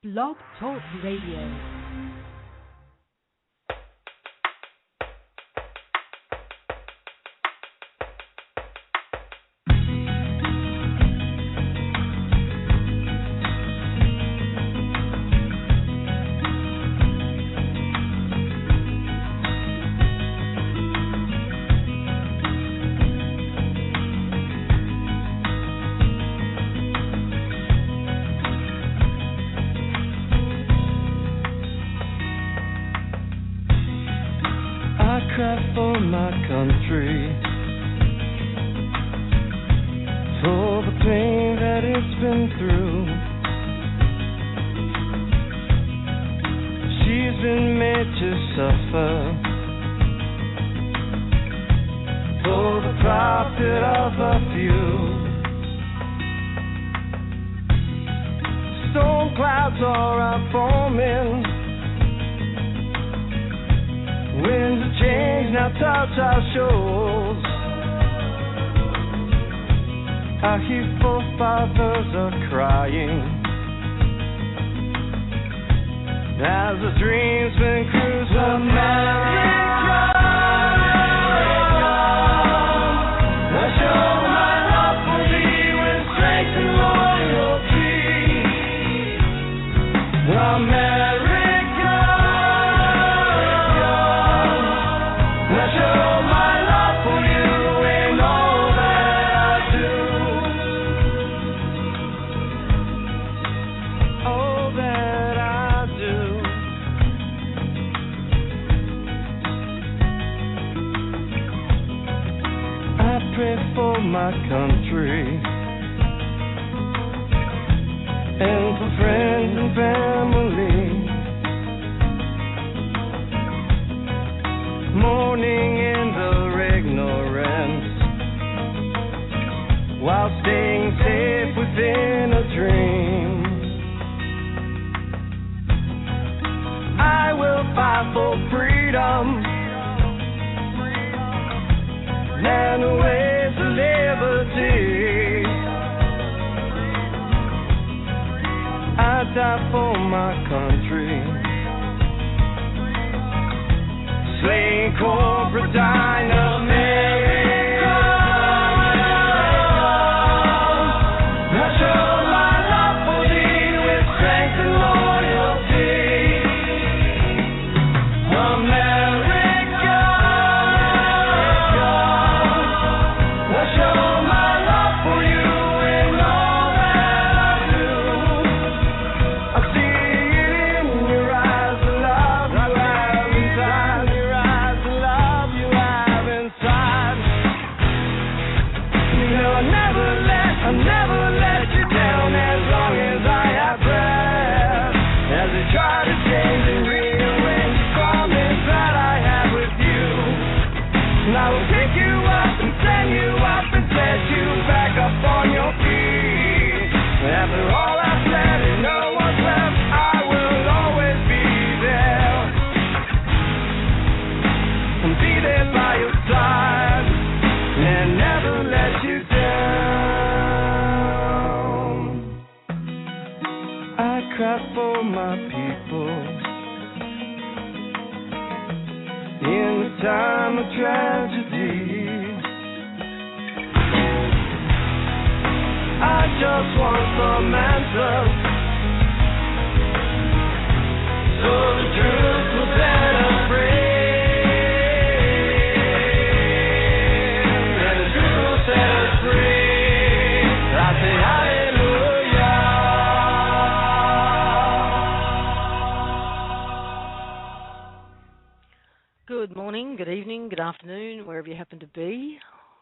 Blog Talk Radio.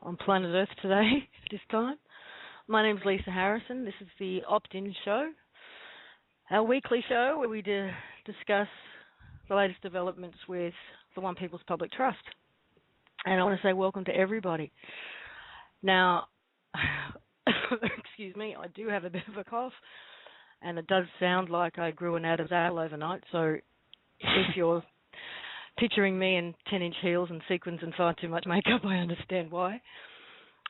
On planet Earth today, this time. My name's Lisa Harrison. This is the Oppt-In show, our weekly show where we discuss the latest developments with the One People's Public Trust. And I want to say welcome to everybody. Now, excuse me, I do have a bit of a cough, and it does sound like I grew an Adam's apple overnight, so if you're picturing me in 10-inch heels and sequins and far too much makeup, I understand why.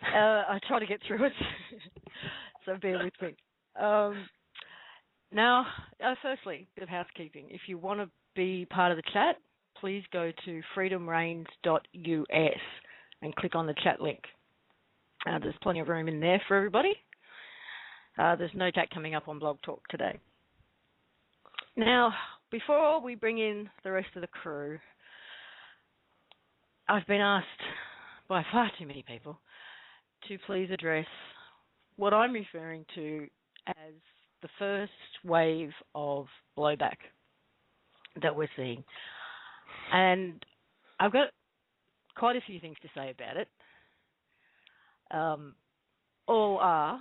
I try to get through it, so bear with me. Now, firstly, bit of housekeeping. If you want to be part of the chat, please go to freedomreigns.us and click on the chat link. There's plenty of room in there for everybody. There's no chat coming up on Blog Talk today. Now, before we bring in the rest of the crew, I've been asked by far too many people to please address what I'm referring to as the first wave of blowback that we're seeing. And I've got quite a few things to say about it. All are,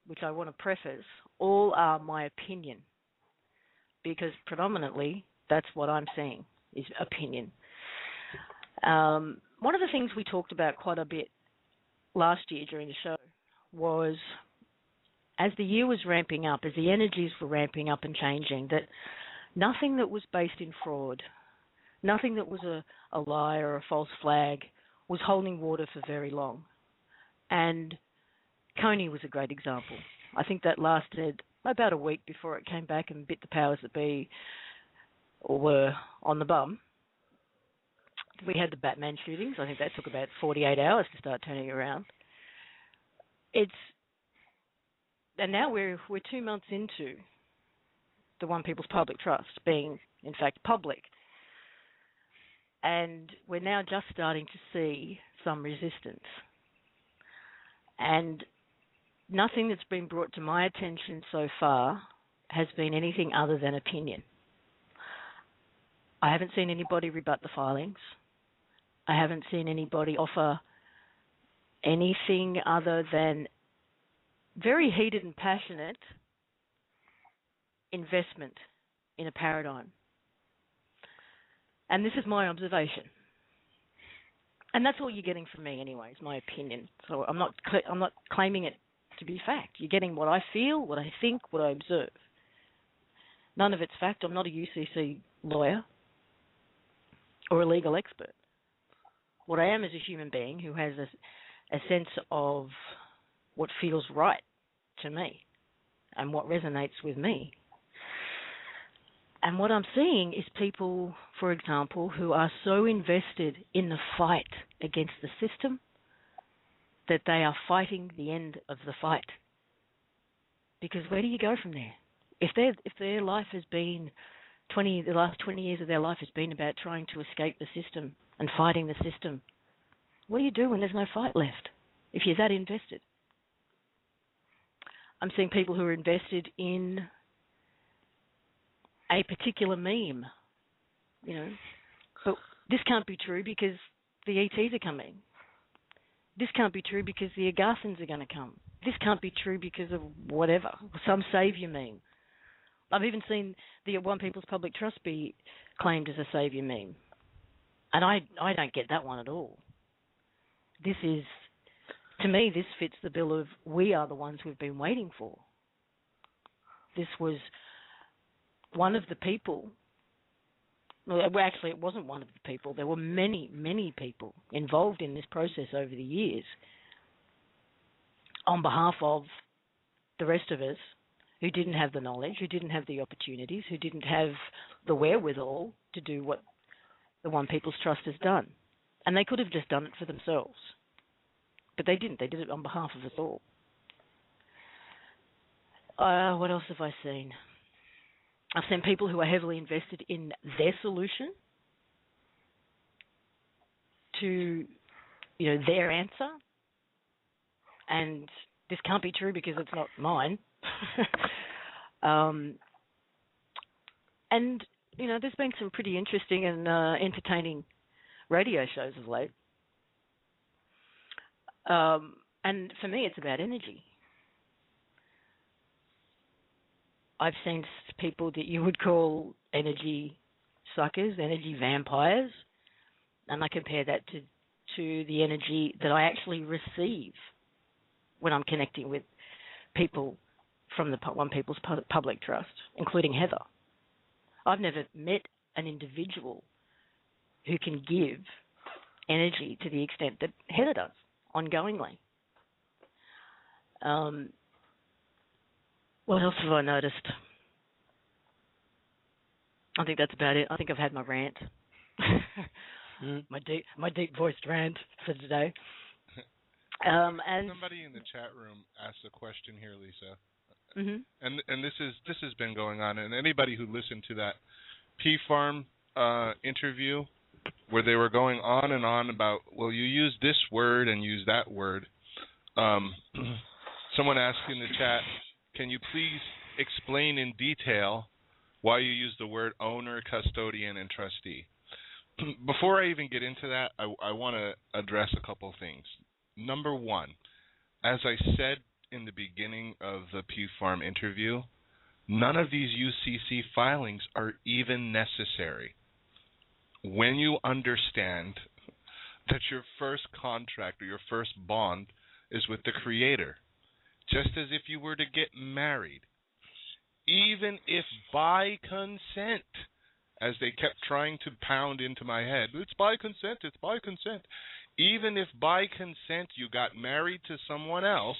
which I want to preface, all are my opinion, because predominantly that's what I'm seeing is opinion. One of the things we talked about quite a bit last year during the show was, as the year was ramping up, as the energies were ramping up and changing, that nothing that was based in fraud, nothing that was a lie or a false flag was holding water for very long. And Coney was a great example. I think that lasted about a week before it came back and bit the powers that be, or were on the bum. We had the Batman shootings. I think that took about 48 hours to start turning around. And now we're 2 months into the One People's Public Trust being, in fact, public. And we're now just starting to see some resistance. And nothing that's been brought to my attention so far has been anything other than opinion. I haven't seen anybody rebut the filings. I haven't seen anybody offer anything other than very heated and passionate investment in a paradigm. And this is my observation. And that's all you're getting from me anyway, is my opinion. So I'm not claiming it to be fact. You're getting what I feel, what I think, what I observe. None of it's fact. I'm not a UCC lawyer or a legal expert. What I am is a human being who has a sense of what feels right to me and what resonates with me. And what I'm seeing is people, for example, who are so invested in the fight against the system that they are fighting the end of the fight. Because where do you go from there? If their life has been the last 20 years of their life has been about trying to escape the system and fighting the system, what do you do when there's no fight left, if you're that invested? I'm seeing people who are invested in a particular meme, but this can't be true because the ETs are coming. This can't be true because the Agathans are going to come. This can't be true because of whatever, some saviour meme. I've even seen the One People's Public Trust be claimed as a saviour meme. And I don't get that one at all. To me, this fits the bill of we are the ones we've been waiting for. This was one of the people. Well, actually, it wasn't one of the people. There were many, many people involved in this process over the years on behalf of the rest of us who didn't have the knowledge, who didn't have the opportunities, who didn't have the wherewithal to do what the One People's Trust has done. And they could have just done it for themselves. But they didn't. They did it on behalf of us all. What else have I seen? I've seen people who are heavily invested in their solution to, their answer. And this can't be true because it's not mine. And, there's been some pretty interesting and entertaining radio shows of late. And for me, it's about energy. I've seen people that you would call energy suckers, energy vampires, and I compare that to the energy that I actually receive when I'm connecting with people from the One People's Public Trust, including Heather. I've never met an individual who can give energy to the extent that Heather does, ongoingly. What else have I noticed? I think that's about it. I think I've had my rant. my deep voiced rant for today. And somebody in the chat room asked a question here, Lisa. Mm-hmm. And this has been going on, and anybody who listened to that P Farm interview where they were going on and on about, well, you use this word and use that word. Someone asked in the chat, can you please explain in detail why you use the word owner, custodian, and trustee? Before I even get into that, I want to address a couple of things. Number one, as I said in the beginning of the P Farm interview, none of these UCC filings are even necessary. When you understand that your first contract or your first bond is with the Creator, just as if you were to get married, even if by consent, as they kept trying to pound into my head, it's by consent, it's by consent. Even if by consent you got married to someone else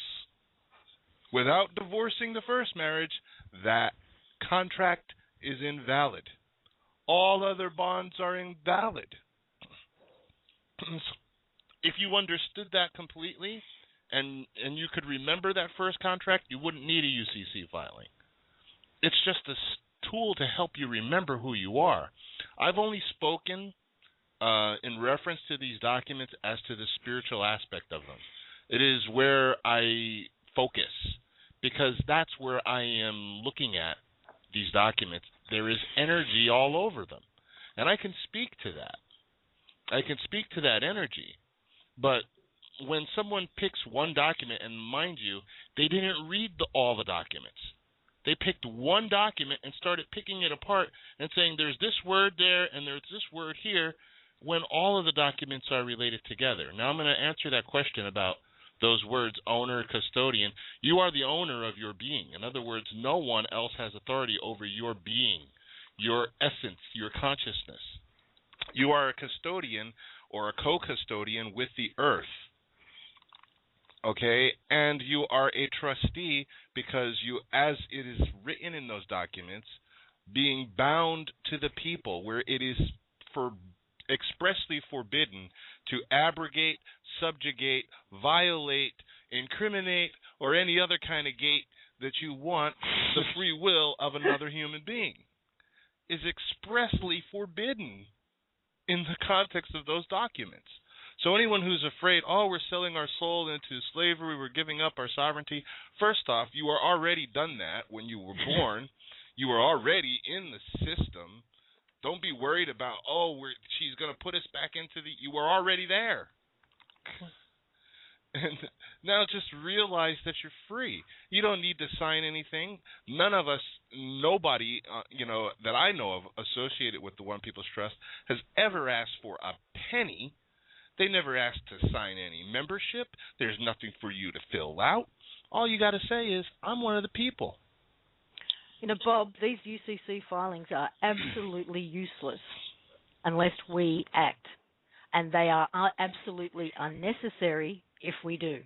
without divorcing the first marriage, that contract is invalid. All other bonds are invalid. If you understood that completely and you could remember that first contract, you wouldn't need a UCC filing. It's just a tool to help you remember who you are. I've only spoken in reference to these documents as to the spiritual aspect of them. It is where I focus, because that's where I am looking at these documents. There is energy all over them, and I can speak to that. I can speak to that energy, but when someone picks one document, and mind you, they didn't read all the documents. They picked one document and started picking it apart and saying there's this word there and there's this word here, when all of the documents are related together. Now I'm going to answer that question about those words, owner, custodian. You are the owner of your being. In other words, no one else has authority over your being, your essence, your consciousness. You are a custodian or a co-custodian with the earth. Okay, and you are a trustee because you, as it is written in those documents, being bound to the people, where it is expressly forbidden to abrogate, subjugate, violate, incriminate, or any other kind of gate that you want the free will of another human being, is expressly forbidden in the context of those documents. So anyone who's afraid, oh, we're selling our soul into slavery, we're giving up our sovereignty, first off, you are already done that when you were born. You were already in the system. Don't be worried about, she's going to put us back into the... You were already there. And now just realize that you're free. You don't need to sign anything. None of us, nobody, that I know of associated with the One People's Trust has ever asked for a penny. They never asked to sign any membership. There's nothing for you to fill out. All you got to say is, I'm one of the people. Bob, these UCC filings are absolutely useless unless we act, and they are absolutely unnecessary if we do.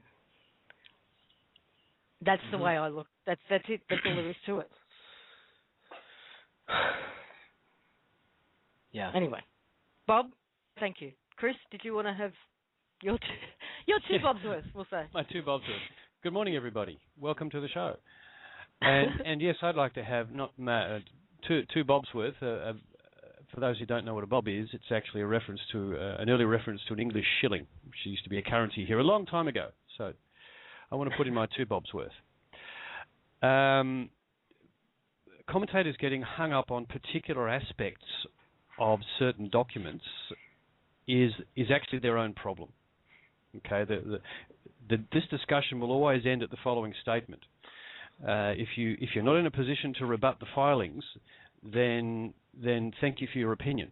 That's the way I look. That's it. That's all there is to it. Yeah. Anyway, Bob, thank you. Chris, did you want to have your two bobs worth, we'll say? My two bobs worth. Good morning, everybody. Welcome to the show. And yes, I'd like to have two bobs worth. For those who don't know what a bob is, it's actually a reference to an early reference to an English shilling, which used to be a currency here a long time ago. So I want to put in my two bobs worth. Commentators getting hung up on particular aspects of certain documents is actually their own problem. Okay, this discussion will always end at the following statement: if you're not in a position to rebut the filings, then thank you for your opinion.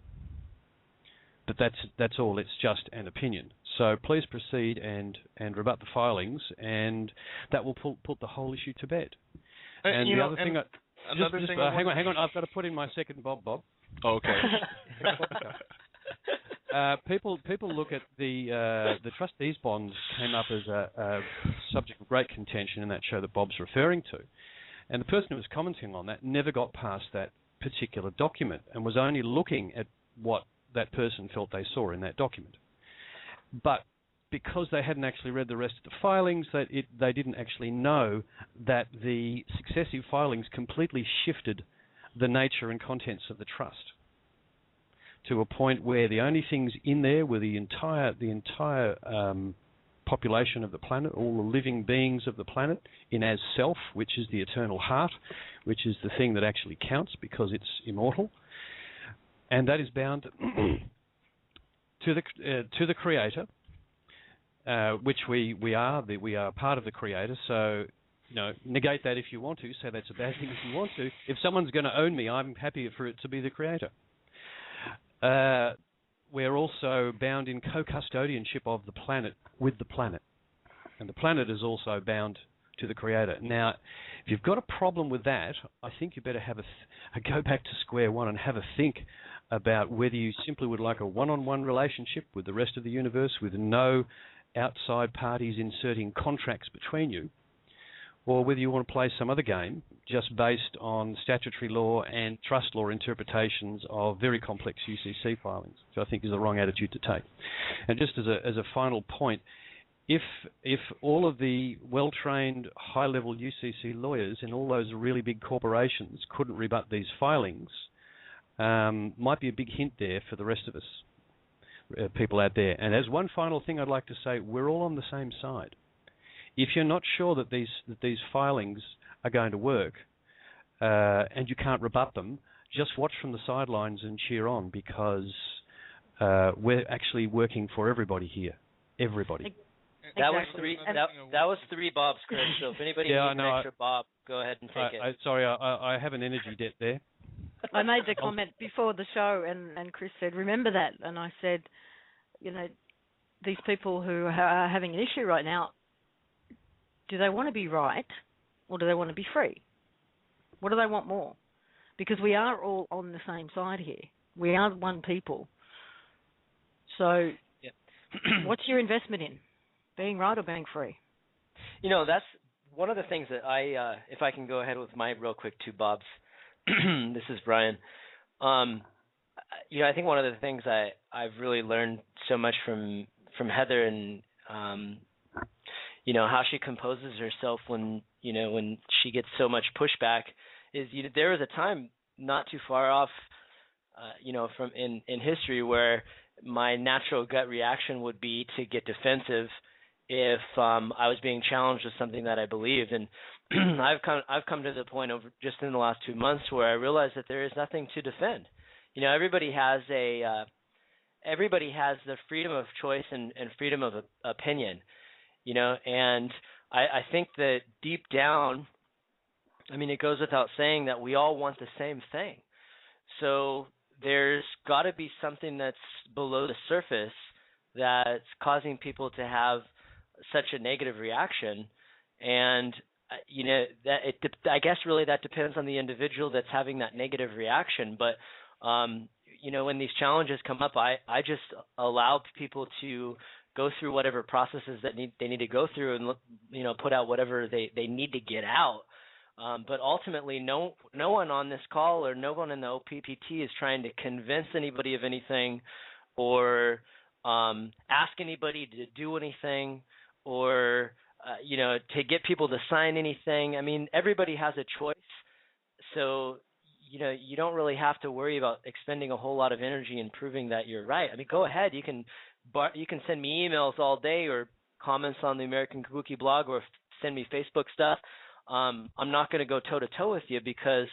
But that's all. It's just an opinion. So please proceed and rebut the filings, and that will put the whole issue to bed. And the other thing, hang on, I've got to put in my second Bob. Okay. People look at the trustees' bonds came up as a subject of great contention in that show that Bob's referring to, and the person who was commenting on that never got past that particular document and was only looking at what that person felt they saw in that document. But because they hadn't actually read the rest of the filings, they didn't actually know that the successive filings completely shifted the nature and contents of the trust to a point where the only things in there were the entire population of the planet, all the living beings of the planet, in as self, which is the eternal heart, which is the thing that actually counts because it's immortal, and that is bound to the Creator, which we are. We are part of the Creator. So, negate that if you want to. Say that's a bad thing if you want to. If someone's going to own me, I'm happy for it to be the Creator. We're also bound in co-custodianship of the planet with the planet. And the planet is also bound to the Creator. Now, if you've got a problem with that, I think you better go back to square one and have a think about whether you simply would like a one-on-one relationship with the rest of the universe with no outside parties inserting contracts between you, or whether you want to play some other game just based on statutory law and trust law interpretations of very complex UCC filings, which I think is the wrong attitude to take. And just as a final point, if all of the well-trained, high-level UCC lawyers in all those really big corporations couldn't rebut these filings, might be a big hint there for the rest of us, people out there. And as one final thing I'd like to say, we're all on the same side. If you're not sure that these filings are going to work and you can't rebut them, just watch from the sidelines and cheer on, because we're actually working for everybody here. Everybody. That was three. That was three Bobs, Chris. So if anybody needs an extra Bob, go ahead and take it. Sorry, I have an energy debt there. I made the comment before the show, and Chris said, "Remember that." And I said, these people who are having an issue right now, do they want to be right, or do they want to be free? What do they want more? Because we are all on the same side here. We are one people. So, what's your investment in? Being right or being free? That's one of the things that if I can go ahead with my real quick two Bobs. This is Brian. I think one of the things I've really learned so much from Heather and how she composes herself when she gets so much pushback is there was a time not too far off from in history where my natural gut reaction would be to get defensive if I was being challenged with something that I believed. And I've come to the point over just in the last 2 months where I realized that there is nothing to defend. Everybody has the freedom of choice and freedom of opinion. And I think that deep down, it goes without saying that we all want the same thing. So there's got to be something that's below the surface that's causing people to have such a negative reaction. And, I guess really that depends on the individual that's having that negative reaction. But, when these challenges come up, I just allow people to go through whatever processes that they need to go through and, put out whatever they need to get out. But ultimately, no one on this call or no one in the OPPT is trying to convince anybody of anything or ask anybody to do anything or, to get people to sign anything. Everybody has a choice. So, you don't really have to worry about expending a whole lot of energy in proving that you're right. Go ahead. You can send me emails all day or comments on the American Kabuki blog or send me Facebook stuff. I'm not going to go toe-to-toe with you because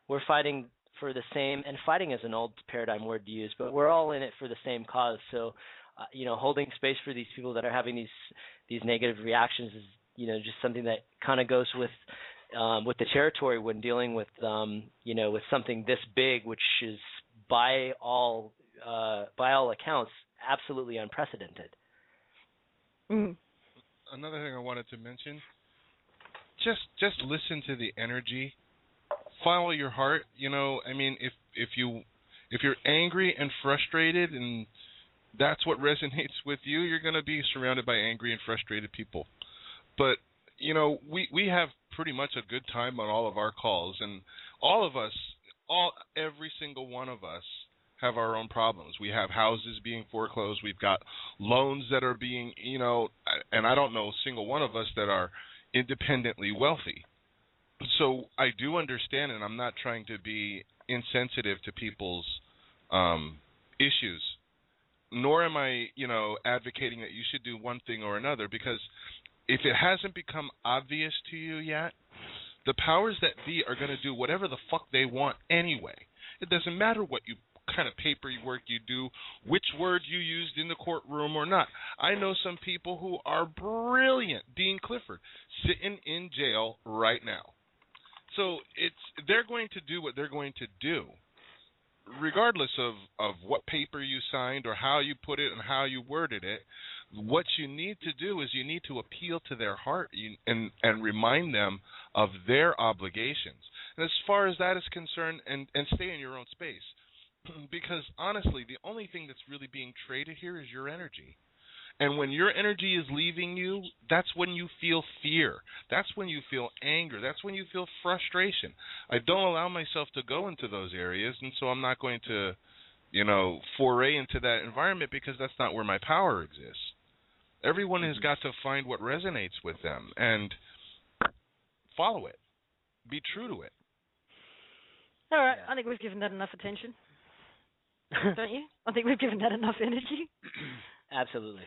we're fighting for the same, and fighting is an old paradigm word to use, but we're all in it for the same cause. So, holding space for these people that are having these negative reactions is, just something that kind of goes with the territory when dealing with, with something this big, which is by all accounts, absolutely unprecedented. Mm. Another thing I wanted to mention, just listen to the energy, follow your heart. If you're angry and frustrated and that's what resonates with you, you're going to be surrounded by angry and frustrated people. But we have pretty much a good time on all of our calls, and all of us every single one of us have our own problems. We have houses being foreclosed. We've got loans that are being, and I don't know a single one of us that are independently wealthy. So I do understand, and I'm not trying to be insensitive to people's issues, nor am I, advocating that you should do one thing or another, because if it hasn't become obvious to you yet, the powers that be are going to do whatever the fuck they want anyway. It doesn't matter what kind of paperwork you do, which word you used in the courtroom or not. I know some people who are brilliant. Dean Clifford, sitting in jail right now. So they're going to do what they're going to do, regardless of what paper you signed or how you put it and how you worded it. What you need to do is you need to appeal to their heart and remind them of their obligations. And as far as that is concerned, and stay in your own space. Because honestly, the only thing that's really being traded here is your energy. And when your energy is leaving you, that's when you feel fear. That's when you feel anger. That's when you feel frustration. I don't allow myself to go into those areas, and so I'm not going to, foray into that environment, because that's not where my power exists. Everyone has got to find what resonates with them and follow it. Be true to it. All right, I think we've given that enough attention. Don't you? I think we've given that enough energy. Absolutely.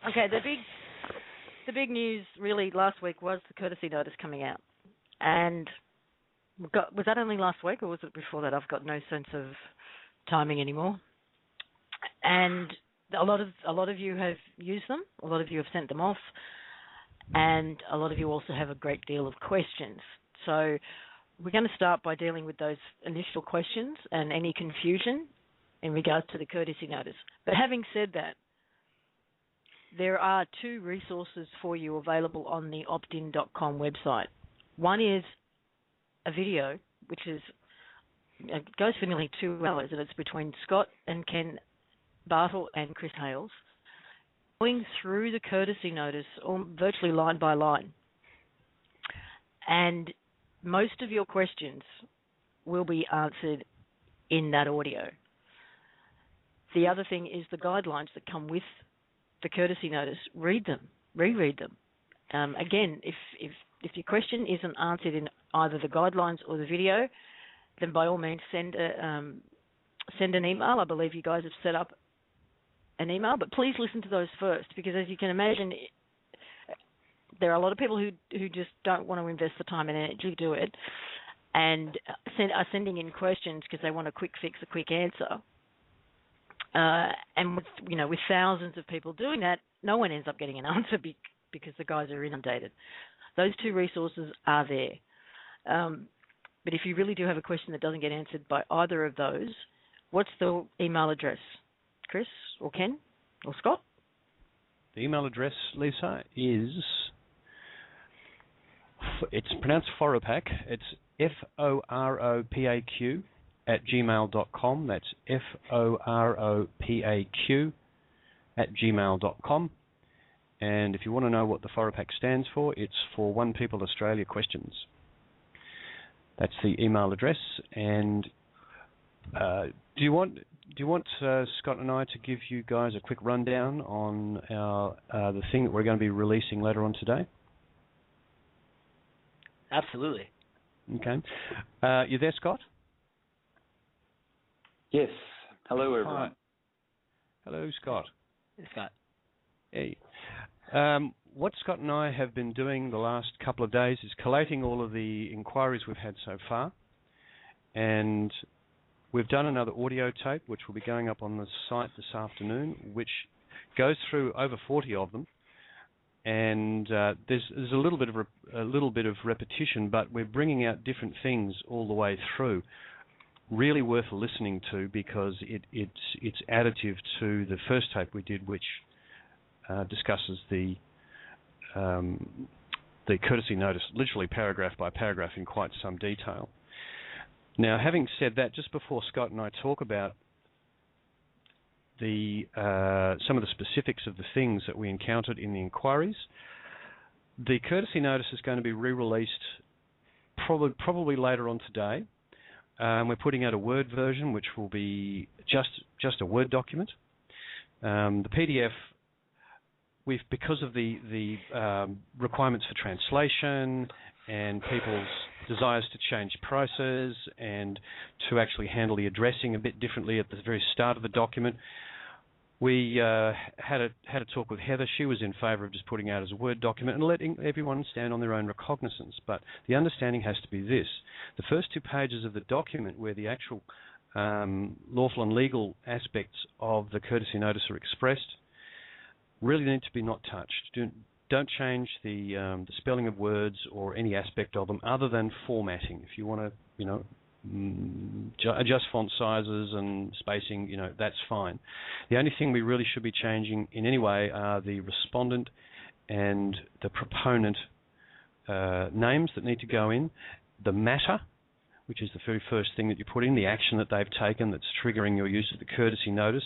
Okay, the big news really last week was the courtesy notice coming out, and was that only last week or was it before that? I've got no sense of timing anymore. And a lot of you have used them. A lot of you have sent them off, and a lot of you also have a great deal of questions. So we're going to start by dealing with those initial questions and any confusion in regards to the courtesy notice. But having said that, there are two resources for you available on the Oppt-In.com website. One is a video, which goes for nearly 2 hours, and it's between Scott and Ken Bartle and Chris Hales, going through the courtesy notice virtually line by line. And most of your questions will be answered in that audio. The other thing is the guidelines that come with the courtesy notice. Read them, reread them. Again, if your question isn't answered in either the guidelines or the video, then by all means send an email. I believe you guys have set up an email, but please listen to those first, because as you can imagine, there are a lot of people who just don't want to invest the time and energy to do it, and are sending in questions because they want a quick fix, a quick answer. And with thousands of people doing that, no one ends up getting an answer because the guys are inundated. Those two resources are there. But if you really do have a question that doesn't get answered by either of those, what's the email address? Chris or Ken or Scott? The email address, Lisa, is, it's pronounced Foropak. It's FOROPAQ @gmail.com. That's FOROPAQ @gmail.com. And if you want to know what the Foropak stands for, it's for One People Australia Questions. That's the email address. And do you want Scott and I to give you guys a quick rundown on the thing that we're going to be releasing later on today? Absolutely. Okay. You there, Scott? Yes. Hello, everyone. Hi. Hello, Scott. Hey, Scott. Hey. What Scott and I have been doing the last couple of days is collating all of the inquiries we've had so far, and we've done another audio tape which will be going up on the site this afternoon, which goes through over 40 of them, and there's a little bit of repetition, but we're bringing out different things all the way through. Really worth listening to, because it's additive to the first tape we did, which discusses the courtesy notice, literally paragraph by paragraph, in quite some detail. Now, having said that, just before Scott and I talk about some of the specifics of the things that we encountered in the inquiries, the courtesy notice is going to be re-released probably later on today. We're putting out a Word version, which will be just a Word document. The PDF, because of the requirements for translation and people's desires to change prices and to actually handle the addressing a bit differently at the very start of the document, we had a talk with Heather. She was in favour of just putting out as a Word document and letting everyone stand on their own recognizance. But the understanding has to be this. The first 2 pages of the document where the actual lawful and legal aspects of the courtesy notice are expressed really need to be not touched. Don't change the spelling of words or any aspect of them other than formatting. If you want to, adjust font sizes and spacing, that's fine. The only thing we really should be changing in any way are the respondent and the proponent names that need to go in, the matter, which is the very first thing that you put in, the action that they've taken that's triggering your use of the courtesy notice,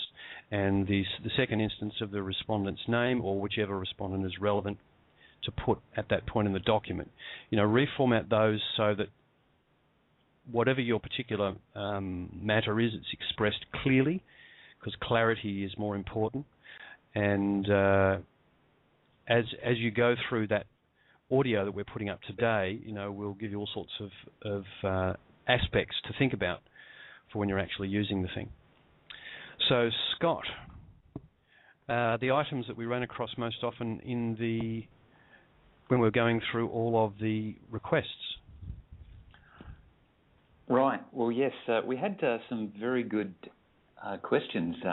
and the second instance of the respondent's name or whichever respondent is relevant to put at that point in the document. Reformat those so that whatever your particular matter is, it's expressed clearly, because clarity is more important. And as you go through that audio that we're putting up today, we'll give you all sorts of aspects to think about for when you're actually using the thing. So, Scott, the items that we ran across most often when we're going through all of the requests. Right. Well, yes, we had some very good questions. It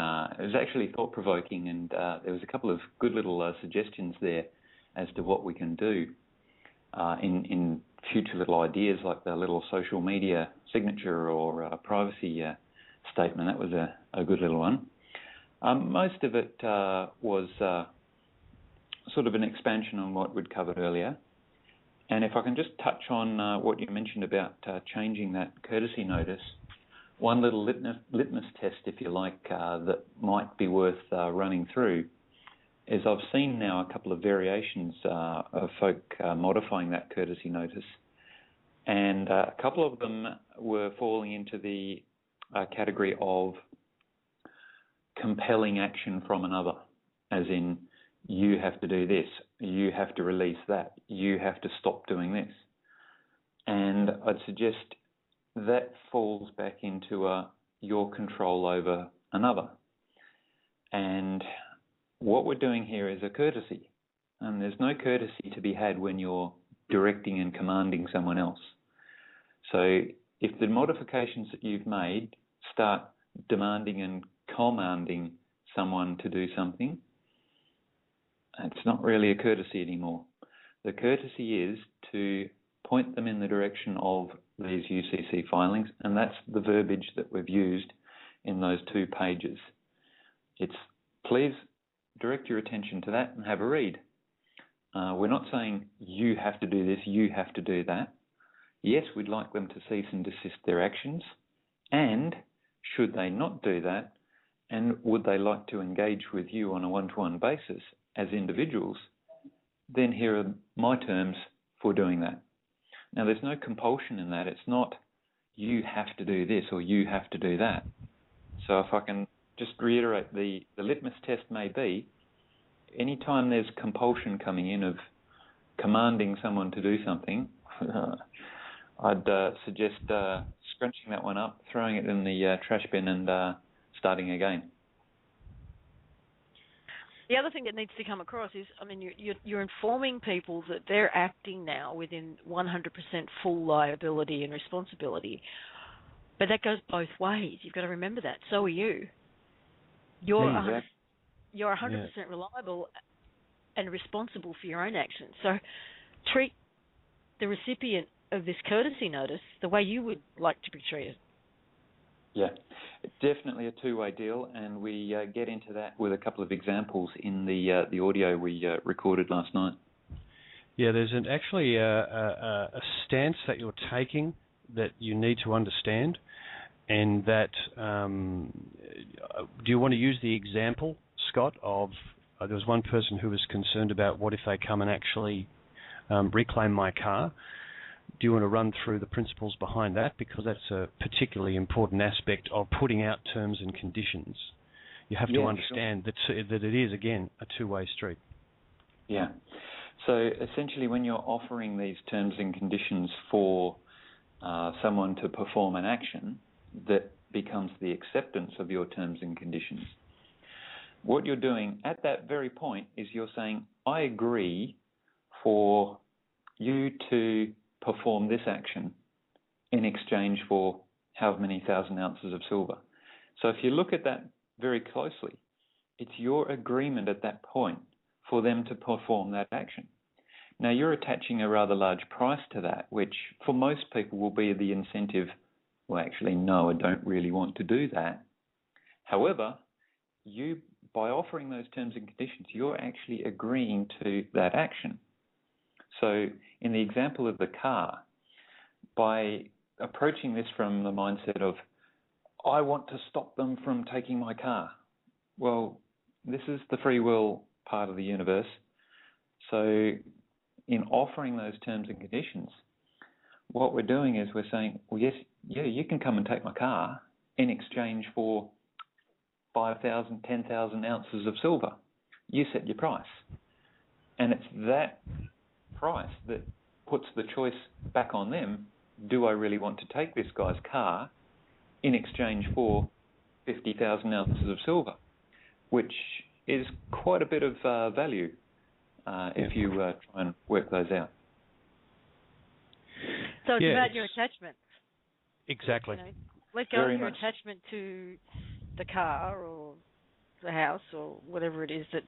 was actually thought-provoking, and there was a couple of good little suggestions there as to what we can do in future little ideas, like the little social media signature or privacy statement. That was a good little one. Most of it was sort of an expansion on what we'd covered earlier. And if I can just touch on what you mentioned about changing that courtesy notice, one little litmus test, if you like, that might be worth running through is I've seen now a couple of variations of folk modifying that courtesy notice, and a couple of them were falling into the category of compelling action from another, as in, you have to do this, you have to release that, you have to stop doing this. And I'd suggest that falls back into your control over another. And what we're doing here is a courtesy. And there's no courtesy to be had when you're directing and commanding someone else. So if the modifications that you've made start demanding and commanding someone to do something, it's not really a courtesy anymore. The courtesy is to point them in the direction of these UCC filings, and that's the verbiage that we've used in those 2 pages. It's please direct your attention to that and have a read. We're not saying you have to do this, you have to do that. Yes, we'd like them to cease and desist their actions, and should they not do that, and would they like to engage with you on a one-to-one basis as individuals, then here are my terms for doing that. Now, there's no compulsion in that. It's not you have to do this or you have to do that. So if I can just reiterate, the litmus test may be anytime there's compulsion coming in of commanding someone to do something, I'd suggest scrunching that one up, throwing it in the trash bin and starting again. The other thing that needs to come across is, you're informing people that they're acting now within 100% full liability and responsibility. But that goes both ways. You've got to remember that. So are you. You're 100% reliable and responsible for your own actions. So treat the recipient of this courtesy notice the way you would like to be treated. Yeah, it's definitely a two-way deal, and we get into that with a couple of examples in the audio we recorded last night. Yeah, there's actually a stance that you're taking that you need to understand, and that do you want to use the example, Scott, of there was one person who was concerned about what if they come and actually reclaim my car. Do you want to run through the principles behind that? Because that's a particularly important aspect of putting out terms and conditions. You have to understand that it is, again, a two-way street. Yeah. So essentially, when you're offering these terms and conditions for someone to perform an action that becomes the acceptance of your terms and conditions, what you're doing at that very point is you're saying, I agree for you to perform this action in exchange for however many thousand ounces of silver. So if you look at that very closely, it's your agreement at that point for them to perform that action. Now, you're attaching a rather large price to that, which for most people will be the incentive, well, actually, no, I don't really want to do that. However, you, by offering those terms and conditions, you're actually agreeing to that action. So in the example of the car, by approaching this from the mindset of, I want to stop them from taking my car. Well, this is the free will part of the universe. So in offering those terms and conditions, what we're doing is we're saying, well, yes, yeah, you can come and take my car in exchange for 5,000, 10,000 ounces of silver. You set your price. And it's that price that puts the choice back on them. Do I really want to take this guy's car in exchange for 50,000 ounces of silver, which is quite a bit of value if you try and work those out. So it's about your attachment. Exactly. You know, let go of your attachment to the car or the house or whatever it is that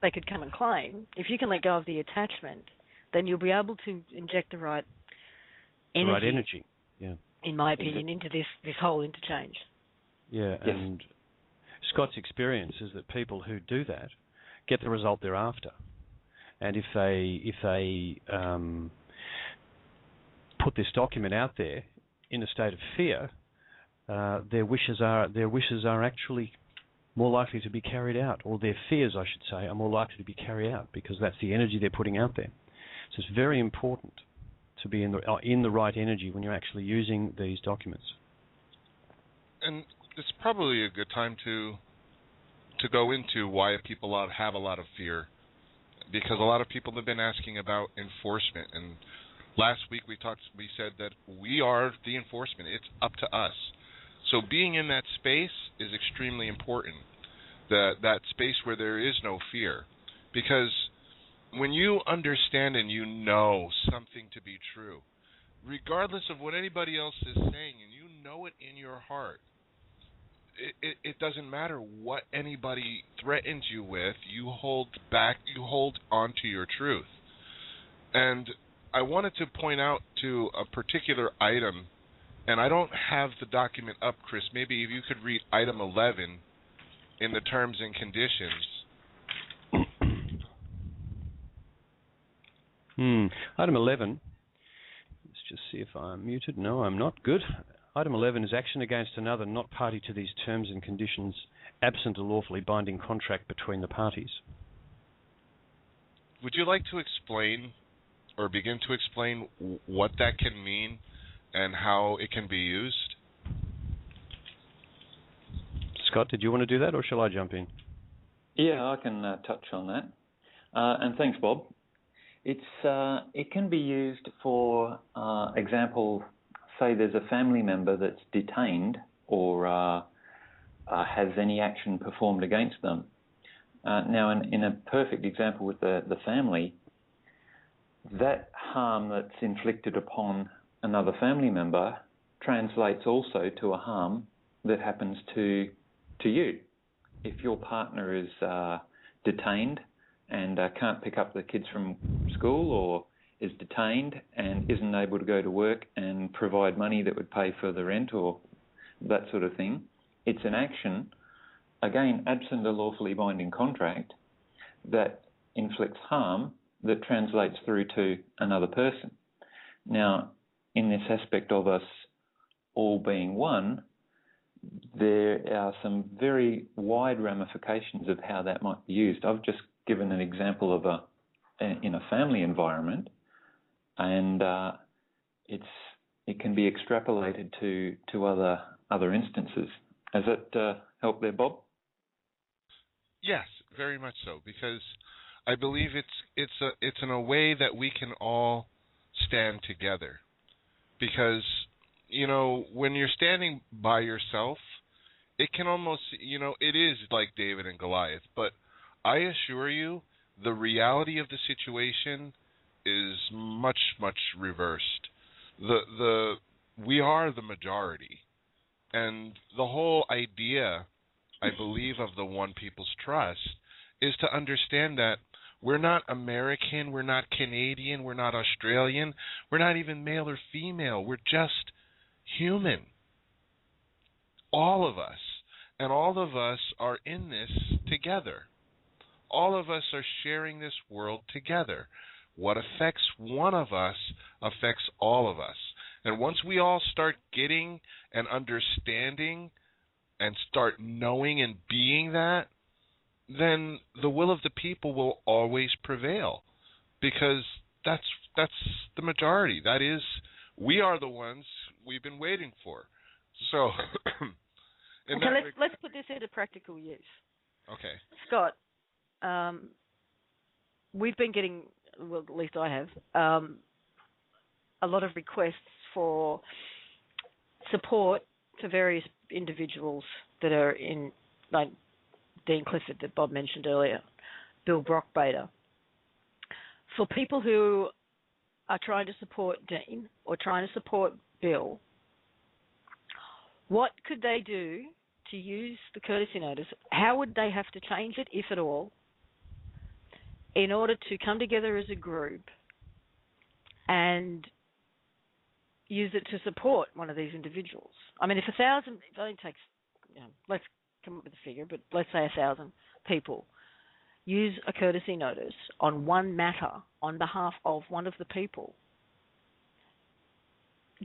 they could come and claim. If you can let go of the attachment, then you'll be able to inject the right energy. Right energy, yeah. In my opinion, into this whole interchange. Yeah, yes. And Scott's experience is that people who do that get the result they're after. And if they put this document out there in a state of fear, their wishes are actually more likely to be carried out, or their fears, I should say, are more likely to be carried out because that's the energy they're putting out there. So it's very important to be in the right energy when you're actually using these documents. And it's probably a good time to go into why people have a lot of fear, because a lot of people have been asking about enforcement. And last week we said that we are the enforcement. It's up to us. So being in that space is extremely important, that space where there is no fear. Because when you understand and you know something to be true, regardless of what anybody else is saying, and you know it in your heart, it doesn't matter what anybody threatens you with, you hold on to your truth. And I wanted to point out to a particular item, and I don't have the document up, Chris. Maybe if you could read item 11 in the terms and conditions. Item 11, let's just see if I'm muted. No, I'm not. Good. Item 11 is action against another not party to these terms and conditions absent a lawfully binding contract between the parties. Would you like to explain or begin to explain what that can mean and how it can be used? Scott, did you want to do that, or shall I jump in? Yeah, I can touch on that. And thanks, Bob. It can be used for example, say there's a family member that's detained or has any action performed against them. Now, in a perfect example with the family, that harm that's inflicted upon another family member translates also to a harm that happens to you. If your partner is detained and can't pick up the kids from school, or is detained and isn't able to go to work and provide money that would pay for the rent or that sort of thing, it's an action, again, absent a lawfully binding contract, that inflicts harm that translates through to another person. Now, in this aspect of us all being one, there are some very wide ramifications of how that might be used. I've just given an example of in a family environment, and it can be extrapolated to other instances. Has it helped there, Bob? Yes, very much so, because I believe it's in a way that we can all stand together. Because, when you're standing by yourself, it can almost, it is like David and Goliath, but I assure you the reality of the situation is much, much reversed. We are the majority, and the whole idea, I believe, of the One People's Trust is to understand that we're not American, we're not Canadian, we're not Australian, we're not even male or female, we're just human. All of us. And all of us are in this together. All of us are sharing this world together. What affects one of us affects all of us. And once we all start getting and understanding and start knowing and being that, then the will of the people will always prevail, because that's the majority. That is, we are the ones we've been waiting for. So, let's put this into practical use. Okay. Scott, we've been getting, well, at least I have, a lot of requests for support for various individuals that are in, like Dean Clifford that Bob mentioned earlier, Bill Brockbader. For people who are trying to support Dean or trying to support Bill, what could they do to use the courtesy notice? How would they have to change it, if at all, in order to come together as a group and use it to support one of these individuals? I mean, if 1,000, it only takes, let's come up with a figure, but let's say 1,000 people use a courtesy notice on one matter on behalf of one of the people,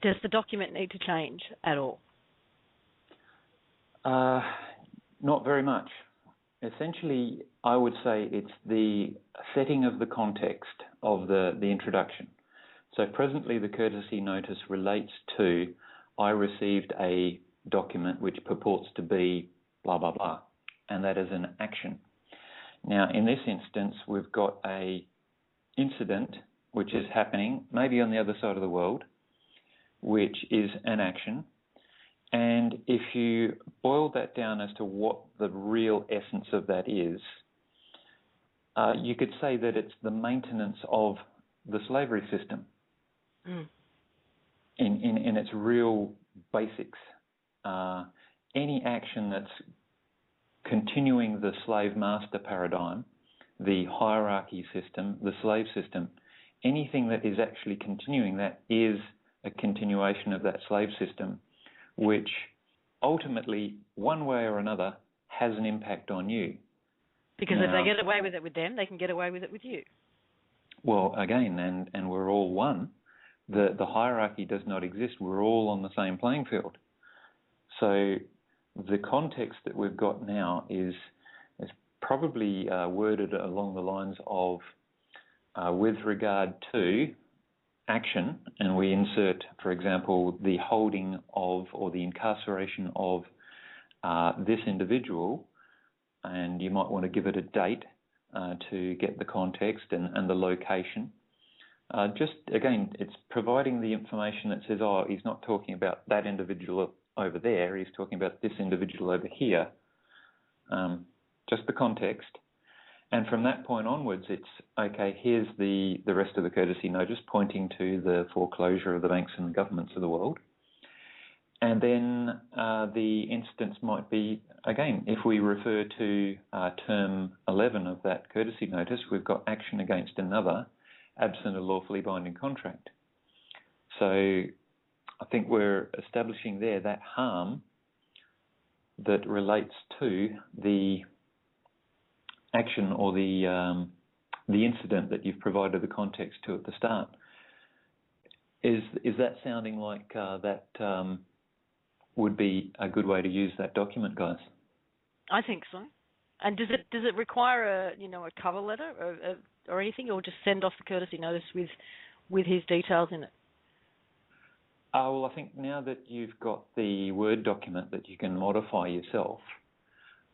does the document need to change at all? Not very much. Essentially, I would say it's the setting of the context of the introduction. So presently the courtesy notice relates to, I received a document which purports to be blah, blah, blah, and that is an action. Now, in this instance, we've got a incident which is happening, maybe on the other side of the world, which is an action. And if you boil that down as to what the real essence of that is, you could say that it's the maintenance of the slavery system in its real basics. Any action that's continuing the slave master paradigm, the hierarchy system, the slave system, anything that is actually continuing that is a continuation of that slave system, which ultimately, one way or another, has an impact on you. Because if they get away with it with them, they can get away with it with you. Well, again, and we're all one. The hierarchy does not exist. We're all on the same playing field. So the context that we've got now is probably worded along the lines of, with regard to action, and we insert, for example, the holding of or the incarceration of this individual, and you might want to give it a date to get the context and the location. Just, again, it's providing the information that says, oh, he's not talking about that individual over there, he's talking about this individual over here. Just the context. And from that point onwards, it's, okay, here's the rest of the courtesy notice pointing to the foreclosure of the banks and the governments of the world. And then the instance might be, again, if we refer to term 11 of that courtesy notice, we've got action against another, absent a lawfully binding contract. So I think we're establishing there that harm that relates to the action or the incident that you've provided the context to at the start. Is that sounding like that would be a good way to use that document, guys? I think so. And does it require a cover letter or anything, or just send off the courtesy notice with his details in it? Well, I think now that you've got the Word document that you can modify yourself,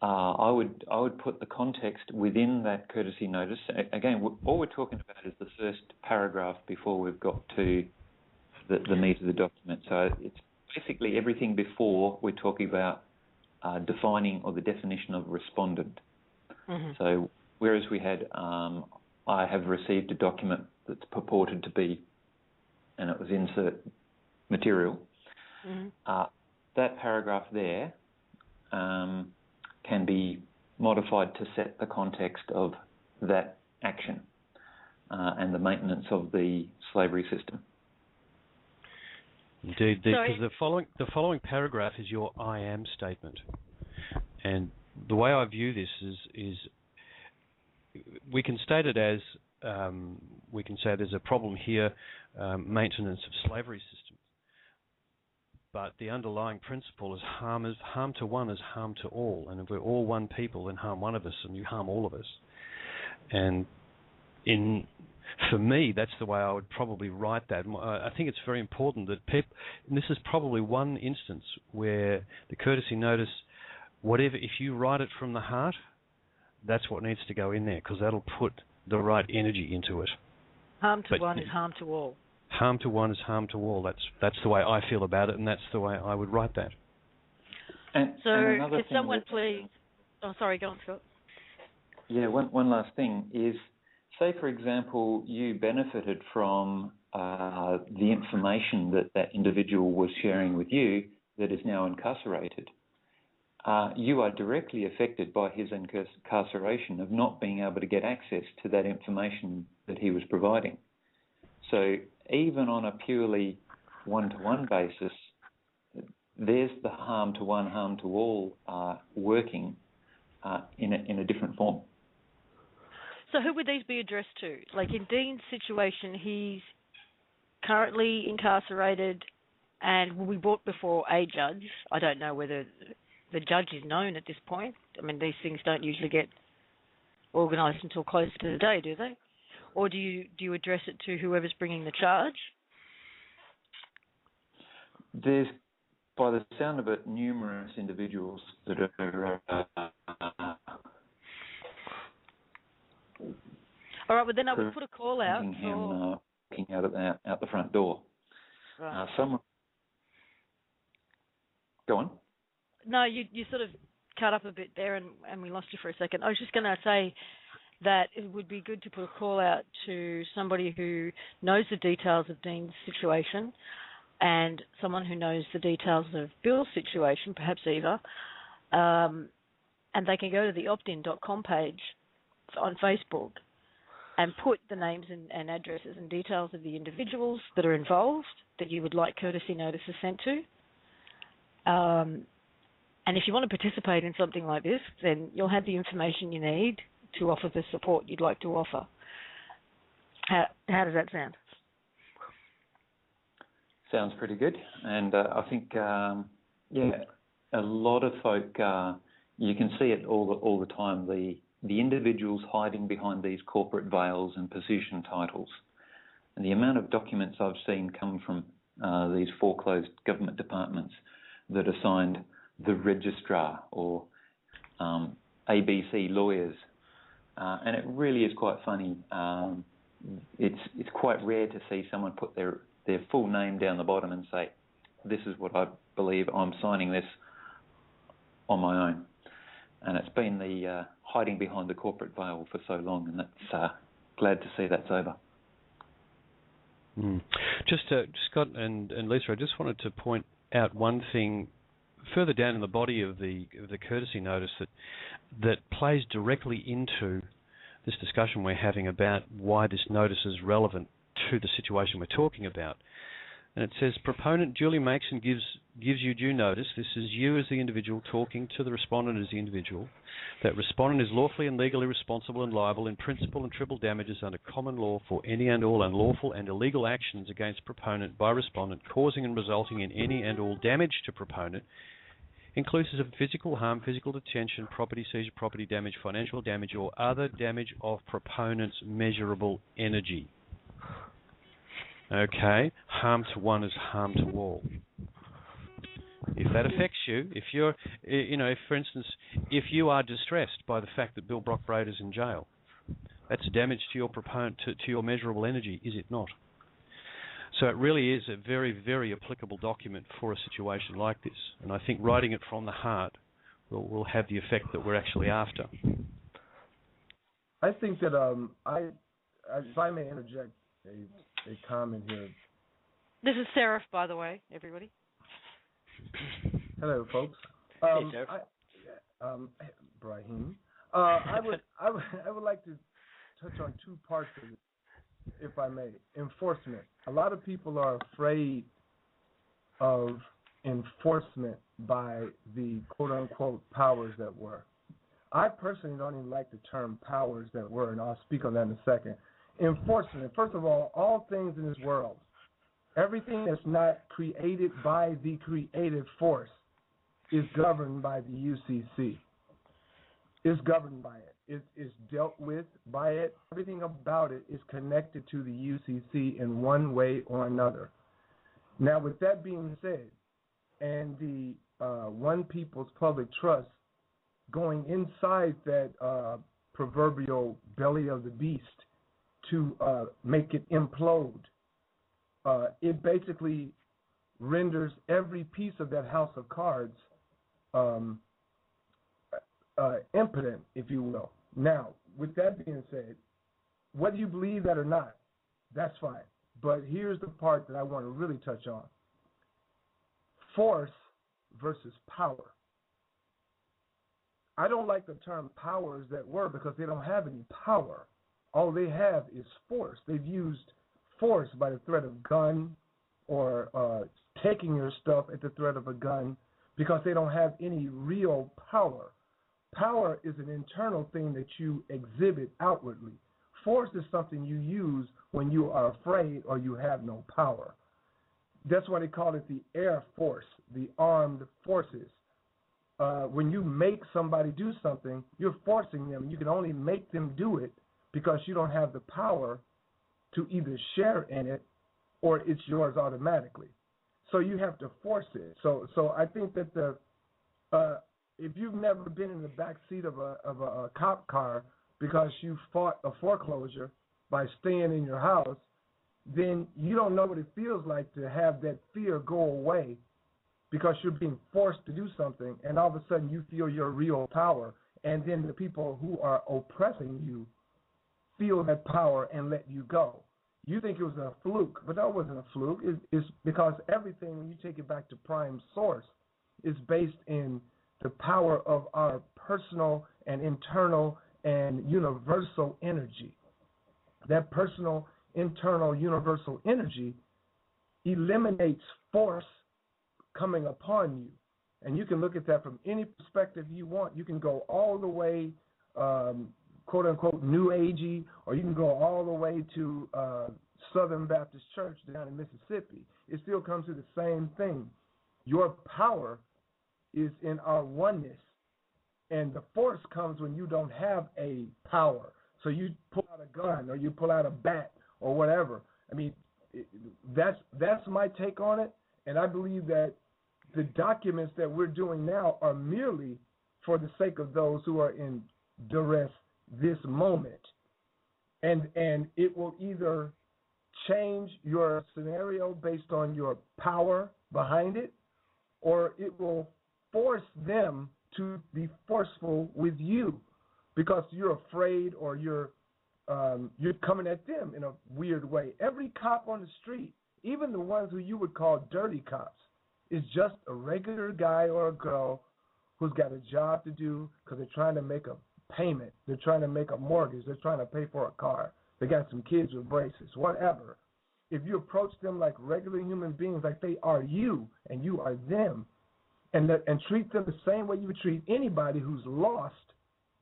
I would put the context within that courtesy notice. Again, all we're talking about is the first paragraph before we've got to the meat of the document. So it's basically everything before we're talking about defining or the definition of respondent. Mm-hmm. So whereas we had, I have received a document that's purported to be, and it was insert material, mm-hmm. That paragraph there can be modified to set the context of that action and the maintenance of the slavery system. Indeed, because the following paragraph is your I am statement, and the way I view this is we can state it as we can say there's a problem here, maintenance of slavery systems, but the underlying principle is harm to one is harm to all, and if we're all one people, then harm one of us and you harm all of us. And for me, that's the way I would probably write that. I think it's very important that and this is probably one instance where the courtesy notice, whatever, if you write it from the heart, that's what needs to go in there, because that'll put the right energy into it. Harm to one is harm to all. Harm to one is harm to all. That's the way I feel about it, and that's the way I would write that. And could someone please... Oh, sorry, go on, Scott. Yeah, one last thing is, say, for example, you benefited from the information that individual was sharing with you that is now incarcerated. You are directly affected by his incarceration of not being able to get access to that information that he was providing. So even on a purely one-to-one basis, there's the harm to one, harm to all working in a different form. So who would these be addressed to? Like in Dean's situation, he's currently incarcerated and will be brought before a judge. I don't know whether the judge is known at this point. I mean, these things don't usually get organised until close to the day, do they? Or do you address it to whoever's bringing the charge? There's, by the sound of it, numerous individuals that are... All right, well then I would put a call out him for... walking out the front door. Right. Someone... Go on. No, you sort of cut up a bit there and we lost you for a second. I was just going to say that it would be good to put a call out to somebody who knows the details of Dean's situation and someone who knows the details of Bill's situation, perhaps either, and they can go to the Oppt-In.com page on Facebook and put the names and addresses and details of the individuals that are involved that you would like courtesy notices sent to. And if you want to participate in something like this, then you'll have the information you need to offer the support you'd like to offer. How does that sound? Sounds pretty good. And I think, a lot of folk, you can see it all the time, the individuals hiding behind these corporate veils and position titles. And the amount of documents I've seen come from these foreclosed government departments that are signed the registrar or ABC lawyers, and it really is quite funny. It's quite rare to see someone put their full name down the bottom and say, "This is what I believe. I'm signing this on my own." And it's been the hiding behind the corporate veil for so long, and that's glad to see that's over. Just Scott and Lisa, I just wanted to point out one thing further down in the body of the courtesy notice that plays directly into this discussion we're having about why this notice is relevant to the situation we're talking about. And it says, proponent duly makes and gives you due notice, this is you as the individual talking to the respondent as the individual, that respondent is lawfully and legally responsible and liable in principal and triple damages under common law for any and all unlawful and illegal actions against proponent by respondent causing and resulting in any and all damage to proponent, inclusive of physical harm, physical detention, property seizure, property damage, financial damage, or other damage of proponent's measurable energy. Okay, harm to one is harm to all. If that affects you, if you're, if, for instance, if you are distressed by the fact that Bill Brock-Brader is in jail, that's damage to your proponent, to your measurable energy, is it not? So it really is a very, very applicable document for a situation like this. And I think writing it from the heart will have the effect that we're actually after. I think that if I may interject a comment here. This is Seraph, by the way, everybody. Hello, folks. Hey, Seraph. Brahim. I would like to touch on two parts of it, if I may. Enforcement. A lot of people are afraid of enforcement by the quote-unquote powers that were. I personally don't even like the term powers that were, and I'll speak on that in a second. Enforcement. First of all things in this world, everything that's not created by the creative force is governed by the UCC. Is governed by it. It is dealt with by it. Everything about it is connected to the UCC in one way or another. Now, with that being said, and the One People's Public Trust going inside that proverbial belly of the beast to make it implode, it basically renders every piece of that house of cards impotent, if you will. Now, with that being said, whether you believe that or not, that's fine. But here's the part that I want to really touch on. Force versus power. I don't like the term powers that were because they don't have any power. All they have is force. They've used force by the threat of gun or taking your stuff at the threat of a gun because they don't have any real power. Power is an internal thing that you exhibit outwardly. Force is something you use when you are afraid or you have no power. That's why they call it the Air Force, the armed forces. When you make somebody do something, you're forcing them. You can only make them do it because you don't have the power to either share in it or it's yours automatically. So you have to force it. So I think that if you've never been in the back seat of a cop car because you fought a foreclosure by staying in your house, then you don't know what it feels like to have that fear go away because you're being forced to do something, and all of a sudden you feel your real power, and then the people who are oppressing you feel that power and let you go. You think it was a fluke, but that wasn't a fluke. It's because everything, when you take it back to prime source, is based in the power of our personal and internal and universal energy. That personal, internal, universal energy eliminates force coming upon you. And you can look at that from any perspective you want. You can go all the way, quote-unquote, New Agey, or you can go all the way to Southern Baptist Church down in Mississippi. It still comes to the same thing. Your power is in our oneness, and the force comes when you don't have a power. So you pull out a gun or you pull out a bat or whatever. I mean, that's my take on it, and I believe that the documents that we're doing now are merely for the sake of those who are in duress this moment. And it will either change your scenario based on your power behind it, or it will force them to be forceful with you because you're afraid or you're coming at them in a weird way. Every cop on the street, even the ones who you would call dirty cops, is just a regular guy or a girl who's got a job to do because they're trying to make a payment. They're trying to make a mortgage. They're trying to pay for a car. They got some kids with braces, whatever. If you approach them like regular human beings, like they are you and you are them, and treat them the same way you would treat anybody who's lost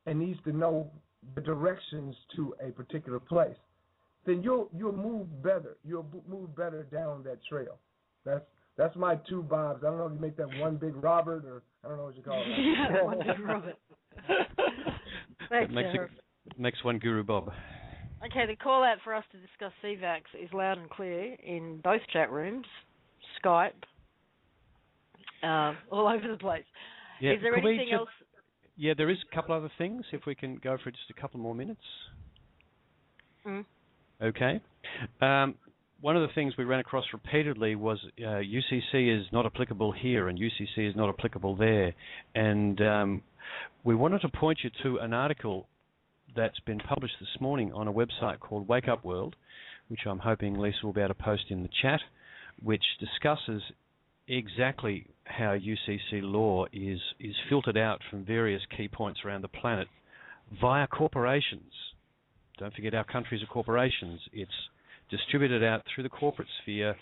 and needs to know the directions to a particular place, then you'll move better. You'll move better down that trail. That's my two Bobs. I don't know if you make that one big Robert or I don't know what you call it. Yeah, one big Robert. Thanks, makes one Guru Bob. Okay, the call out for us to discuss CVACs is loud and clear in both chat rooms, Skype, all over the place. Yeah, is there anything else? Yeah, there is a couple other things, if we can go for just a couple more minutes. Okay. One of the things we ran across repeatedly was UCC is not applicable here and UCC is not applicable there. And we wanted to point you to an article that's been published this morning on a website called Wake Up World, which I'm hoping Lisa will be able to post in the chat, which discusses exactly how UCC law is filtered out from various key points around the planet via corporations. Don't forget our countries are corporations. It's distributed out through the corporate sphere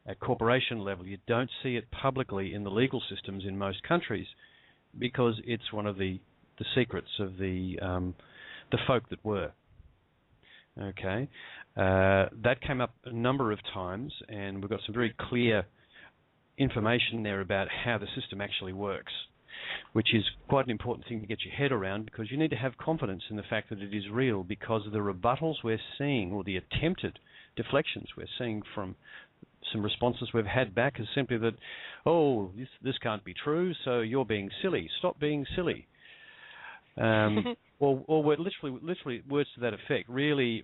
at corporation level. You don't see it publicly in the legal systems in most countries because it's one of the secrets of the folk that were. Okay, that came up a number of times, and we've got some very clear information there about how the system actually works, which is quite an important thing to get your head around, because you need to have confidence in the fact that it is real, because the rebuttals we're seeing, or the attempted deflections we're seeing from some responses we've had back, is simply that, oh, this can't be true, so you're being silly. Stop being silly. Or we're literally words to that effect. Really,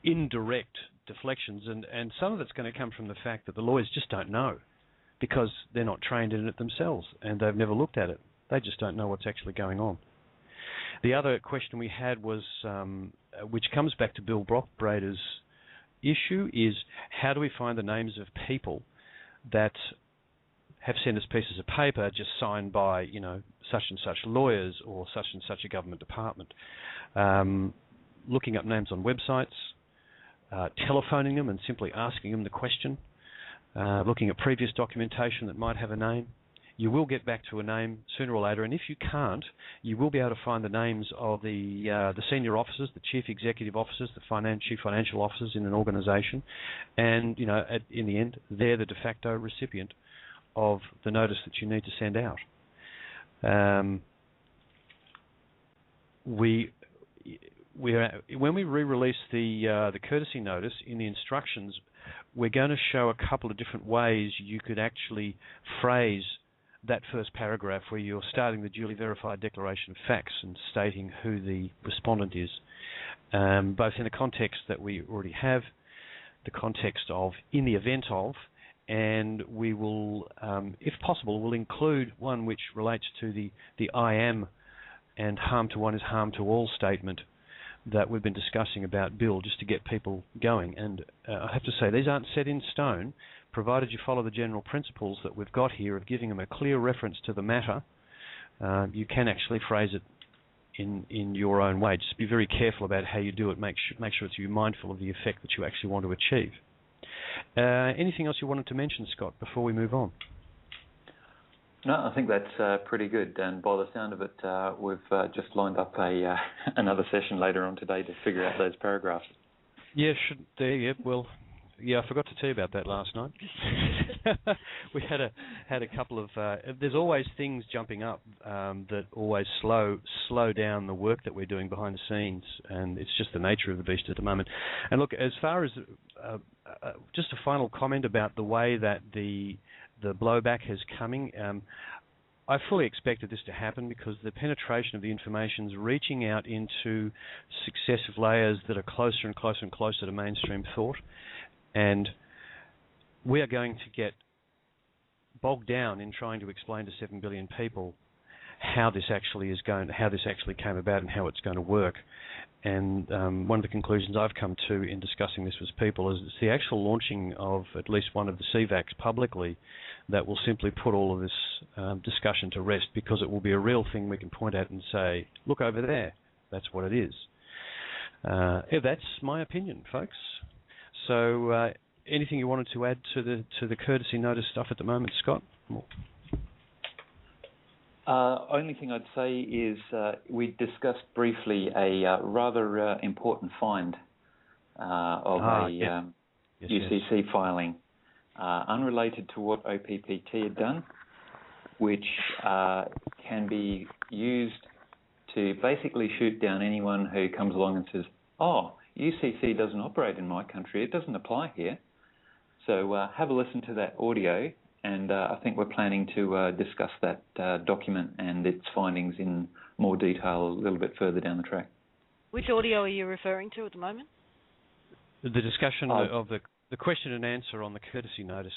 indirect deflections, and some of it's going to come from the fact that the lawyers just don't know, because they're not trained in it themselves and they've never looked at it. They just don't know what's actually going on. The other question we had was, which comes back to Bill Brockbrader's issue, is how do we find the names of people that have sent us pieces of paper just signed by, such and such lawyers or such and such a government department. Looking up names on websites, telephoning them and simply asking them the question, looking at previous documentation that might have a name. You will get back to a name sooner or later, and if you can't, you will be able to find the names of the senior officers, the chief executive officers, the chief financial officers in an organisation, and in the end, they're the de facto recipient of the notice that you need to send out. When we re-release the courtesy notice in the instructions, we're going to show a couple of different ways you could actually phrase that first paragraph, where you're starting the duly verified declaration of facts and stating who the respondent is, both in the context that we already have, the context of in the event of, and we will, if possible, we'll include one which relates to the I am and harm to one is harm to all statement that we've been discussing about Bill, just to get people going. And I have to say, these aren't set in stone, provided you follow the general principles that we've got here of giving them a clear reference to the matter. You can actually phrase it in your own way. Just be very careful about how you do it. Make sure that you're mindful of the effect that you actually want to achieve. Anything else you wanted to mention, Scott, before we move on? No, I think that's pretty good. And by the sound of it, we've just lined up another session later on today to figure out those paragraphs. Yeah, I forgot to tell you about that last night. We had a couple of. There's always things jumping up that always slow down the work that we're doing behind the scenes, and it's just the nature of the beast at the moment. And look, as far as just a final comment about the way that the blowback is coming, I fully expected this to happen, because the penetration of the information is reaching out into successive layers that are closer and closer and closer to mainstream thought. And we are going to get bogged down in trying to explain to 7 billion people how this actually came about and how it's going to work. And one of the conclusions I've come to in discussing this with people is it's the actual launching of at least one of the CVACs publicly that will simply put all of this discussion to rest, because it will be a real thing we can point at and say, look over there, that's what it is. That's my opinion, folks. So anything you wanted to add to the courtesy notice stuff at the moment, Scott? Only thing I'd say is we discussed briefly a rather important find of UCC filing, unrelated to what OPPT had done, which can be used to basically shoot down anyone who comes along and says, oh, UCC doesn't operate in my country, it doesn't apply here. So have a listen to that audio, and I think we're planning to discuss that document and its findings in more detail a little bit further down the track. Which audio are you referring to at the moment? The discussion of the question and answer on the courtesy notice.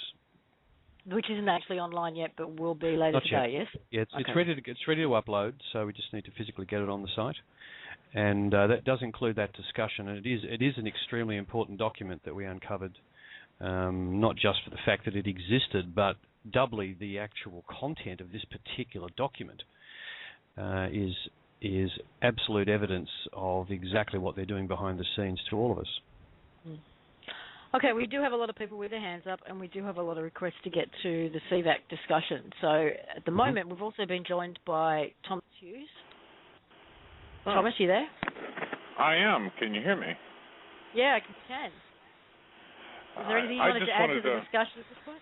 Which isn't actually online yet, but will be later today, yes? Yeah, it's ready to upload, so we just need to physically get it on the site. And that does include that discussion, and it is an extremely important document that we uncovered, not just for the fact that it existed, but doubly the actual content of this particular document is absolute evidence of exactly what they're doing behind the scenes to all of us. Mm. Okay, we do have a lot of people with their hands up, and we do have a lot of requests to get to the CVAC discussion. So at the moment, we've also been joined by Thomas Hughes. Oh. Thomas, you there? I am. Can you hear me? Yeah, I can. Is there anything you wanted to add to the discussion at this point?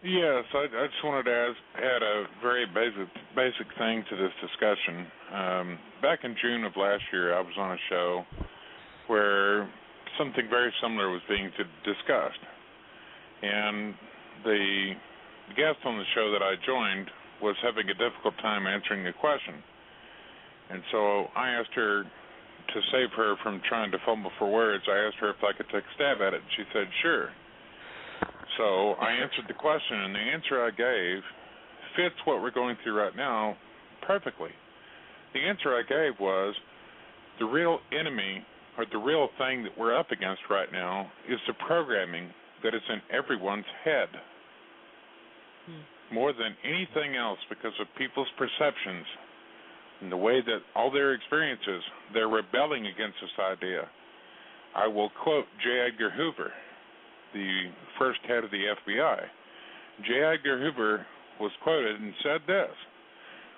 Yes, I just wanted to add a very basic thing to this discussion. Back in June of last year, I was on a show where something very similar was being discussed. And the guest on the show that I joined was having a difficult time answering the question. And so I asked her, to save her from trying to fumble for words, I asked her if I could take a stab at it, and she said, sure. So I answered the question, and the answer I gave fits what we're going through right now perfectly. The answer I gave was the real enemy, or the real thing that we're up against right now, is the programming that is in everyone's head. More than anything else, because of people's perceptions and the way that all their experiences, they're rebelling against this idea. I will quote J. Edgar Hoover, the first head of the FBI. J. Edgar Hoover was quoted and said this: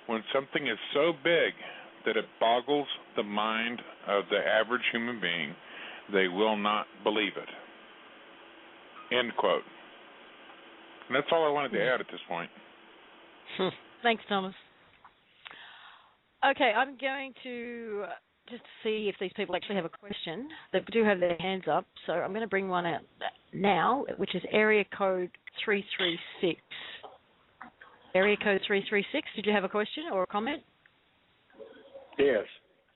when something is so big that it boggles the mind of the average human being, they will not believe it. End quote. And that's all I wanted to add at this point. Thanks, Thomas. Okay, I'm going to just see if these people actually have a question. They do have their hands up, so I'm going to bring one out now, which is area code 336. Area code 336, did you have a question or a comment? Yes.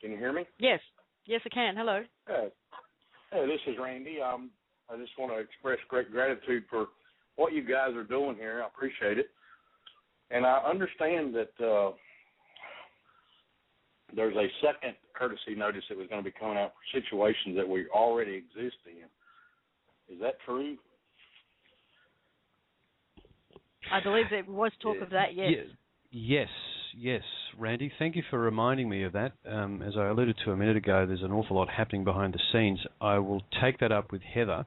Can you hear me? Yes. Yes, I can. Hello. Hey, this is Randy. I just want to express great gratitude for what you guys are doing here. I appreciate it. And I understand that there's a second courtesy notice that was going to be coming out for situations that we already exist in. Is that true? I believe there was talk of that, yes. Yes, Randy. Thank you for reminding me of that. As I alluded to a minute ago, there's an awful lot happening behind the scenes. I will take that up with Heather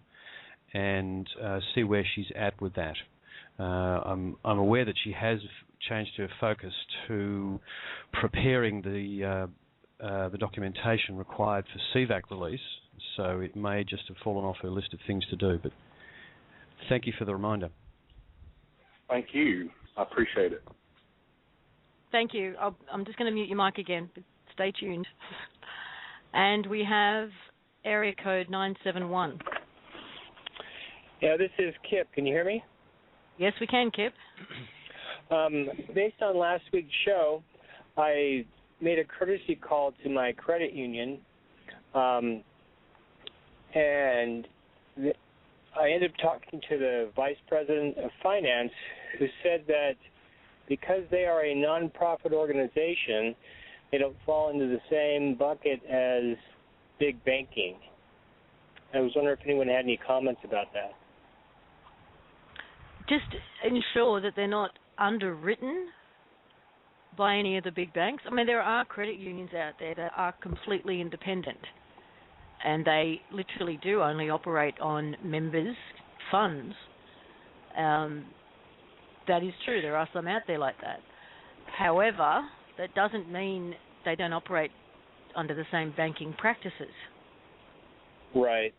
and see where she's at with that. I'm aware that she has changed her focus to preparing the documentation required for CVAC release, so it may just have fallen off her list of things to do. But thank you for the reminder. Thank you. I appreciate it. Thank you. I'm just going to mute your mic again, but stay tuned. And we have area code 971. Yeah, this is Kip. Can you hear me? Yes, we can, Kip. Based on last week's show, I made a courtesy call to my credit union, and I ended up talking to the Vice President of Finance, who said that because they are a nonprofit organization, they don't fall into the same bucket as big banking. I was wondering if anyone had any comments about that. Just ensure that they're not underwritten by any of the big banks. I mean, there are credit unions out there that are completely independent, and they literally do only operate on members' funds. That is true. There are some out there like that. However, that doesn't mean they don't operate under the same banking practices. Right.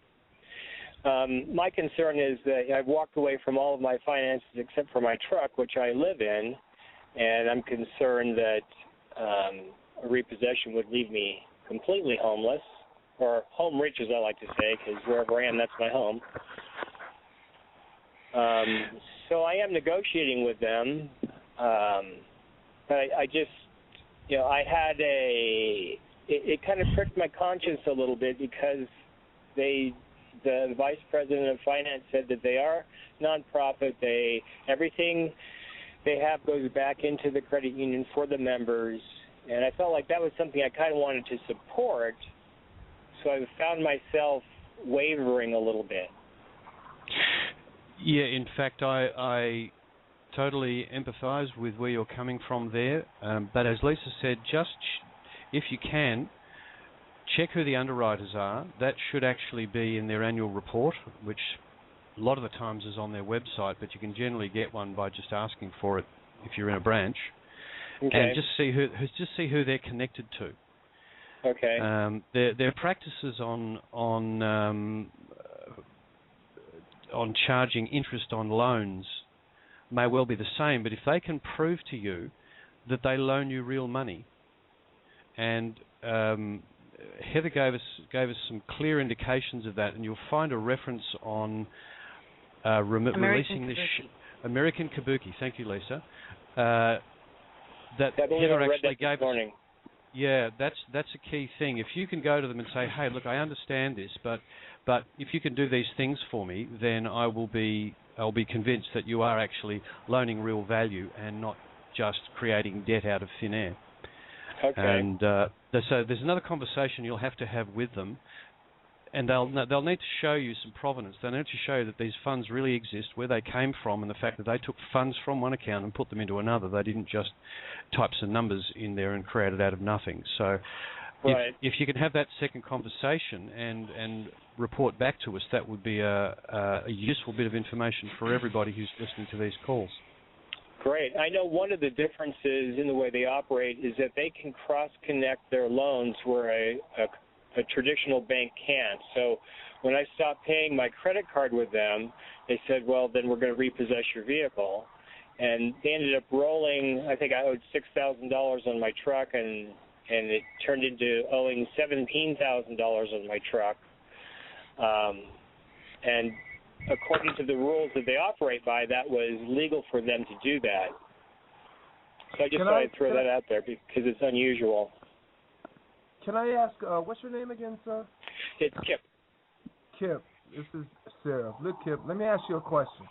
My concern is that I've walked away from all of my finances except for my truck, which I live in, and I'm concerned that a repossession would leave me completely homeless, or home rich, as I like to say, because wherever I am, that's my home. So I am negotiating with them, but I just, I had it kind of pricked my conscience a little bit because the vice president of finance said that they are nonprofit. Everything they have goes back into the credit union for the members, and I felt like that was something I kind of wanted to support. So I found myself wavering a little bit. Yeah, in fact, I totally empathise with where you're coming from there. But as Lisa said, just if you can, check who the underwriters are. That should actually be in their annual report, which a lot of the times is on their website, but you can generally get one by just asking for it if you're in a branch. Okay. And just see who they're connected to. Okay. Their practices on charging interest on loans may well be the same, but if they can prove to you that they loan you real money, and Heather gave us some clear indications of that, and you'll find a reference on releasing this American Kabuki. Thank you, Lisa. That Heather actually gave us. Yeah, that's a key thing. If you can go to them and say, "Hey, look, I understand this, but if you can do these things for me, then I'll be convinced that you are actually loaning real value and not just creating debt out of thin air." Okay. And so there's another conversation you'll have to have with them, and they'll need to show you some provenance. They'll need to show you that these funds really exist, where they came from, and the fact that they took funds from one account and put them into another. They didn't just type some numbers in there and create it out of nothing. So right. if you can have that second conversation and report back to us, that would be a useful bit of information for everybody who's listening to these calls. Great. I know one of the differences in the way they operate is that they can cross-connect their loans where a traditional bank can't. So when I stopped paying my credit card with them, they said, well, then we're going to repossess your vehicle. And they ended up rolling, I think I owed $6,000 on my truck, and it turned into owing $17,000 on my truck. And according to the rules that they operate by, that was legal for them to do that. So I just thought I'd throw that out there because it's unusual. Can I ask, what's your name again, sir? It's Kip. Kip, this is Sarah. Look, Kip, let me ask you a question.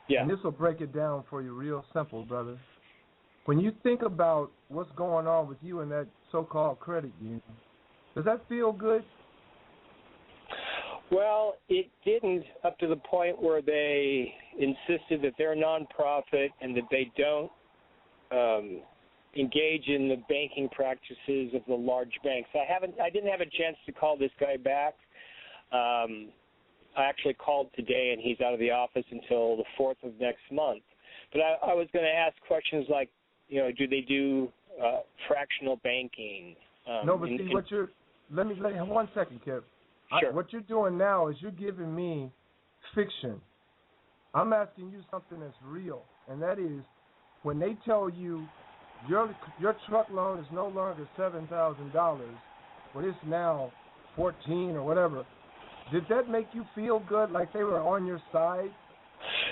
Yeah. And this will break it down for you real simple, brother. When you think about what's going on with you and that so-called credit union, does that feel good? Well, it didn't up to the point where they insisted that they're a nonprofit and that they don't engage in the banking practices of the large banks. I didn't have a chance to call this guy back. I actually called today, and he's out of the office until the 4th of next month. But I was going to ask questions like, do they do fractional banking? No, but see, let me 1 second, Kip. Sure. What you're doing now is you're giving me fiction. I'm asking you something that's real, and that is when they tell you your truck loan is no longer $7,000, but it's now $14 or whatever. Did that make you feel good, like they were on your side?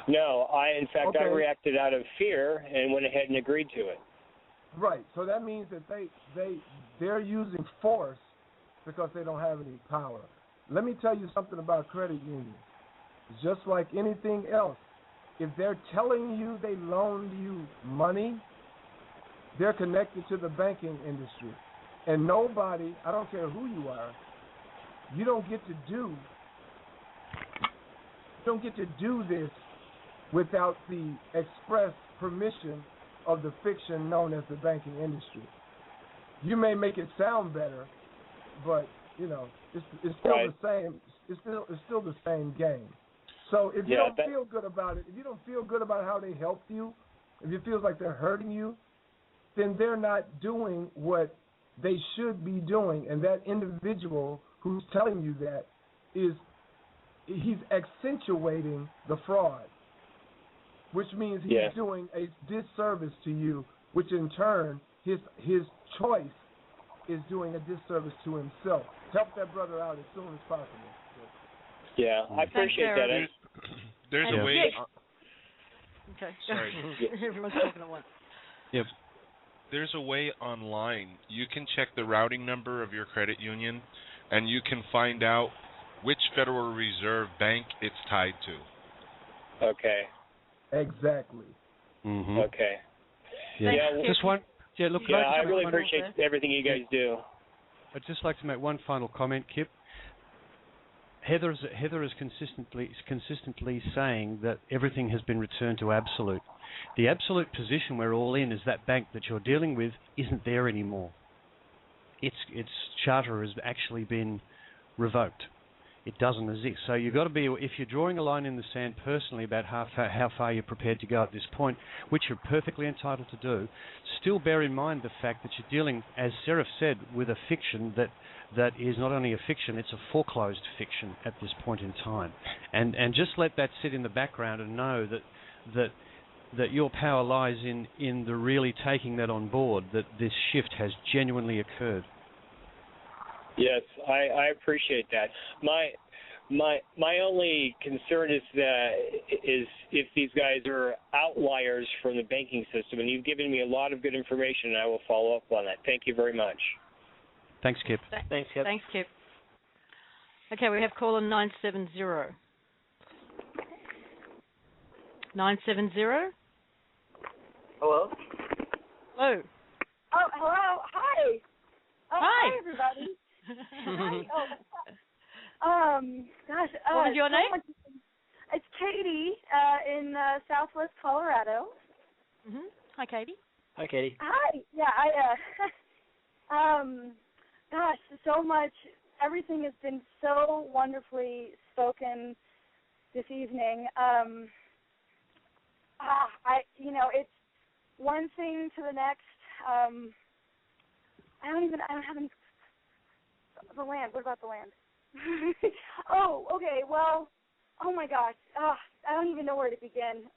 No, I reacted out of fear and went ahead and agreed to it. Right. So that means that they're using force because they don't have any power. Let me tell you something about credit unions. Just like anything else, if they're telling you they loaned you money, they're connected to the banking industry. And nobody, I don't care who you are, you don't get to do this without the express permission of the fiction known as the banking industry. You may make it sound better, but it's still right. the same. It's still the same game. So if you don't feel good about it, if you don't feel good about how they helped you, if it feels like they're hurting you, then they're not doing what they should be doing. And that individual who's telling you that he's accentuating the fraud, which means he's doing a disservice to you, which in turn his choice is doing a disservice to himself. Help that brother out as soon as possible. Yeah, I appreciate that. There's a way. Okay. Sorry. Everyone's talking at once. Yep. There's a way online. You can check the routing number of your credit union, and you can find out which Federal Reserve bank it's tied to. Okay. Exactly. Mm-hmm. Okay. Yeah. Thanks. Just one. Yeah. Look. Yeah, I really appreciate everything you guys do. I'd just like to make one final comment, Kip. Heather is consistently saying that everything has been returned to absolute. The absolute position we're all in is that bank that you're dealing with isn't there anymore. Its charter has actually been revoked. It doesn't exist. So you've got to be, if you're drawing a line in the sand personally about how far you're prepared to go at this point, which you're perfectly entitled to do, still bear in mind the fact that you're dealing, as Seraph said, with a fiction that is not only a fiction, it's a foreclosed fiction at this point in time. And just let that sit in the background and know that your power lies in the really taking that on board, that this shift has genuinely occurred. Yes, I appreciate that. My only concern is if these guys are outliers from the banking system, and you've given me a lot of good information, and I will follow up on that. Thank you very much. Thanks, Kip. Thanks, Kip. Thanks, Kip. Okay, we have caller 970. 970? Hello? Hello. Oh, hello. Hi. Oh, hi, everybody. Hi. Gosh. What was your name? It's Katie in Southwest Colorado. Mm-hmm. Hi, Katie. Hi, Katie. Hi. Yeah, gosh, so much. Everything has been so wonderfully spoken this evening. It's one thing to the next. I don't have any. The land. What about the land? Oh, okay. Well, oh my gosh. I don't even know where to begin.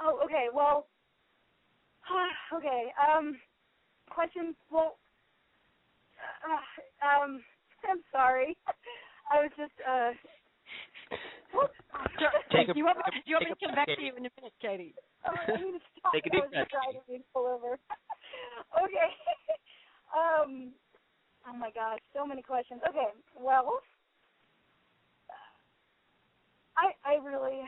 Okay. Well. Okay. Question. Well. I'm sorry. I was just. Do you want me to come back to you in a minute, Katie? I need to stop. Take a deep breath. I was trying to pull over. Okay. Oh my gosh, so many questions. Okay, well, I really.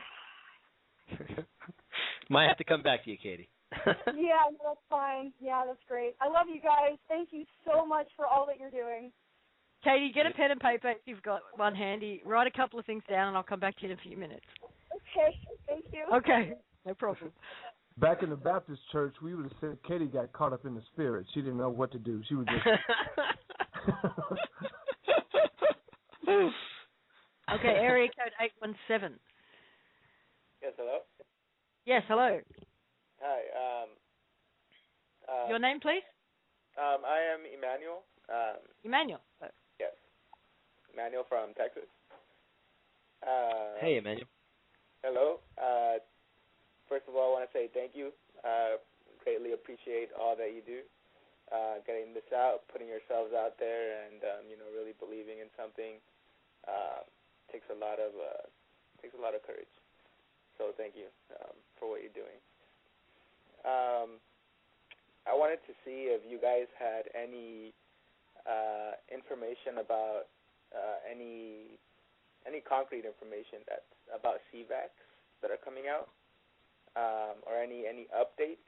Might have to come back to you, Katie. Yeah, that's fine. Yeah, that's great. I love you guys. Thank you so much for all that you're doing. Katie, get a pen and paper if you've got one handy. Write a couple of things down, and I'll come back to you in a few minutes. Okay, thank you. Okay, no problem. Back in the Baptist church, we would have said Katie got caught up in the spirit. She didn't know what to do. She was just. Okay, area code 817. Yes, hello? Yes, hello. Hi. Your name, please? I am Emmanuel. Emmanuel. Yes. Emmanuel from Texas. Hey, Emmanuel. Hello. First of all, I want to say thank you. Greatly appreciate all that you do. Getting this out, putting yourselves out there, and really believing in something takes a lot of courage. So thank you for what you're doing. I wanted to see if you guys had any information about any concrete information that's about CVACs that are coming out, or any updates.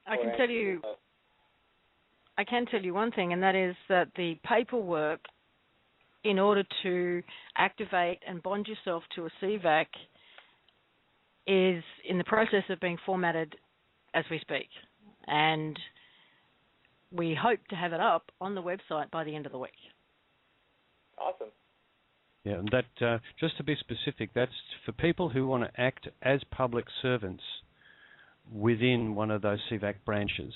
I can tell you one thing, and that is that the paperwork in order to activate and bond yourself to a CVAC is in the process of being formatted as we speak. And we hope to have it up on the website by the end of the week. Awesome. Yeah, and that, just to be specific, that's for people who want to act as public servants within one of those CVAC branches.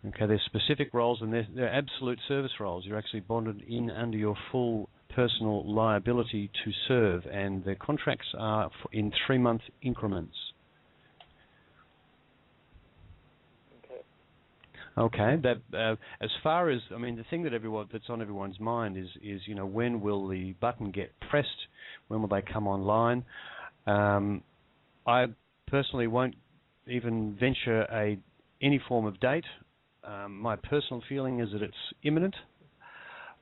Okay, there's specific roles, and they're absolute service roles. You're actually bonded in under your full personal liability to serve, and the contracts are in 3-month increments. Okay. Okay. That as far as the thing that's on everyone's mind is when will the button get pressed? When will they come online? I personally won't even venture any form of date. My personal feeling is that it's imminent,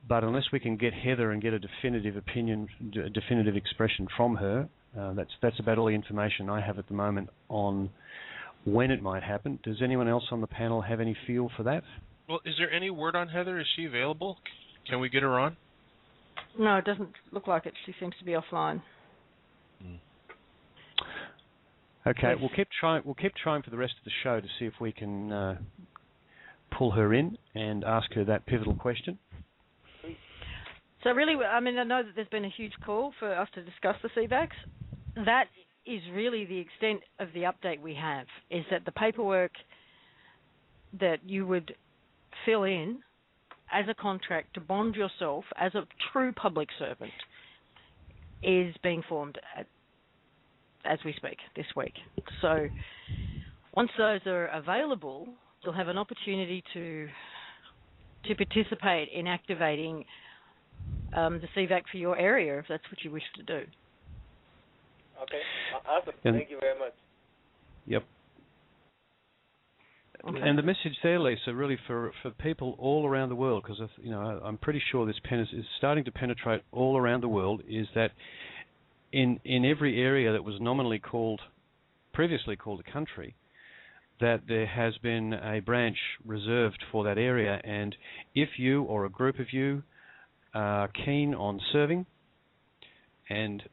but unless we can get Heather and get a definitive opinion, a definitive expression from her, that's about all the information I have at the moment on when it might happen. Does anyone else on the panel have any feel for that? Well, is there any word on Heather? Is she available? Can we get her on? No, it doesn't look like it. She seems to be offline. Okay, we'll keep trying for the rest of the show to see if we can pull her in and ask her that pivotal question. So really, I know that there's been a huge call for us to discuss the CACs. That is really the extent of the update we have, is that the paperwork that you would fill in as a contract to bond yourself as a true public servant is being formed as we speak this week. So once those are available, you'll have an opportunity to participate in activating the CAC for your area if that's what you wish to do. Okay, awesome. Thank you very much. Yep. Okay. And the message there, Lisa, really for people all around the world, because I'm pretty sure this is starting to penetrate all around the world, is that in every area that was nominally previously called a country, that there has been a branch reserved for that area, and if you or a group of you are keen on serving and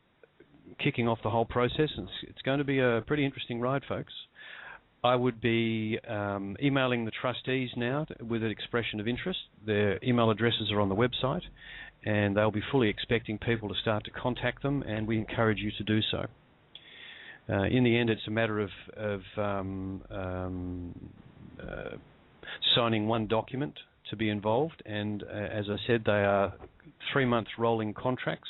kicking off the whole process, and it's going to be a pretty interesting ride, folks, I would be emailing the trustees now with an expression of interest. Their email addresses are on the website, and they'll be fully expecting people to start to contact them, and we encourage you to do so. In the end, it's a matter of signing one document to be involved, and as I said, they are 3-month rolling contracts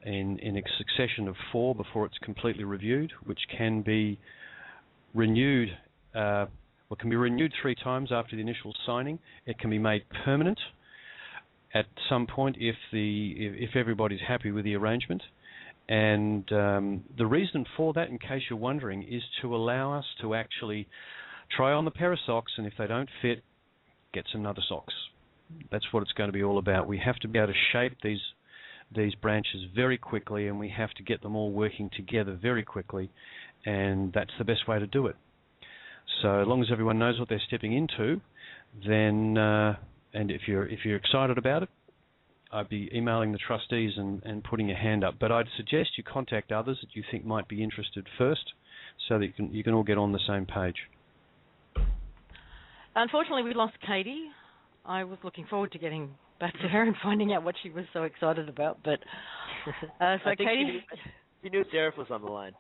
in a succession of 4 before it's completely reviewed, which can be renewed. Can be renewed 3 times after the initial signing. It can be made permanent at some point if everybody's happy with the arrangement. And the reason for that, in case you're wondering, is to allow us to actually try on the pair of socks, and if they don't fit, get some other socks. That's what it's going to be all about. We have to be able to shape these branches very quickly, and we have to get them all working together very quickly, and that's the best way to do it. So as long as everyone knows what they're stepping into, then and if you're excited about it, I'd be emailing the trustees and putting your hand up. But I'd suggest you contact others that you think might be interested first, so that you can all get on the same page. Unfortunately, we lost Katie. I was looking forward to getting back to her and finding out what she was so excited about. But I think Katie, she knew Jarraf was on the line.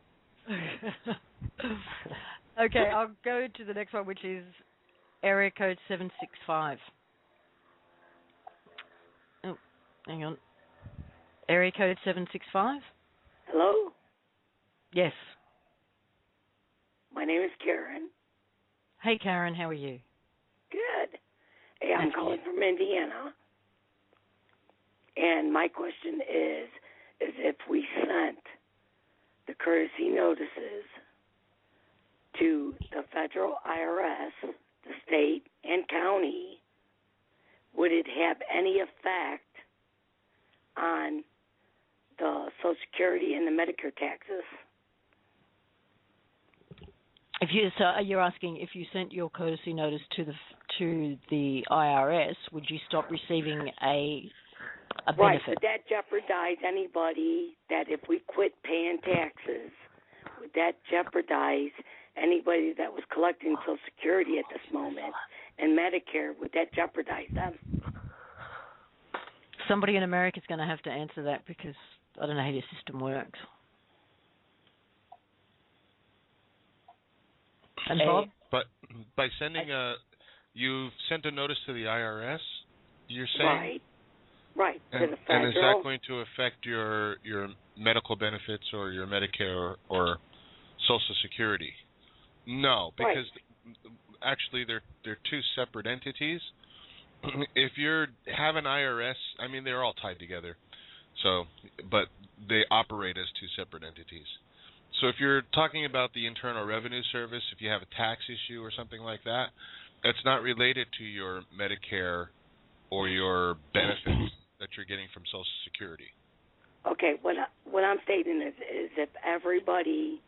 Okay, I'll go to the next one, which is area code 765. Oh, hang on. Area code 765? Hello? Yes. My name is Karen. Hey, Karen, how are you? Good. Hey, I'm calling from Indiana. And my question is if we sent the courtesy notices to the federal IRS, the state, and county, would it have any effect on the Social Security and the Medicare taxes? You're asking if you sent your courtesy notice to the IRS, would you stop receiving a benefit? Right. Would that jeopardize anybody that if we quit paying taxes, would that jeopardize anybody that was collecting Social Security at this moment and Medicare? Would that jeopardize them? Somebody in America is going to have to answer that because I don't know how your system works. And Bob? But by sending you've sent a notice to the IRS, you're saying? Right. And is that going to affect your medical benefits or your Medicare or Social Security? No, because actually they're two separate entities. If you have an IRS, I mean, they're all tied together. So, but they operate as two separate entities. So if you're talking about the Internal Revenue Service, if you have a tax issue or something like that, that's not related to your Medicare or your benefits that you're getting from Social Security. Okay, what I'm stating is if everybody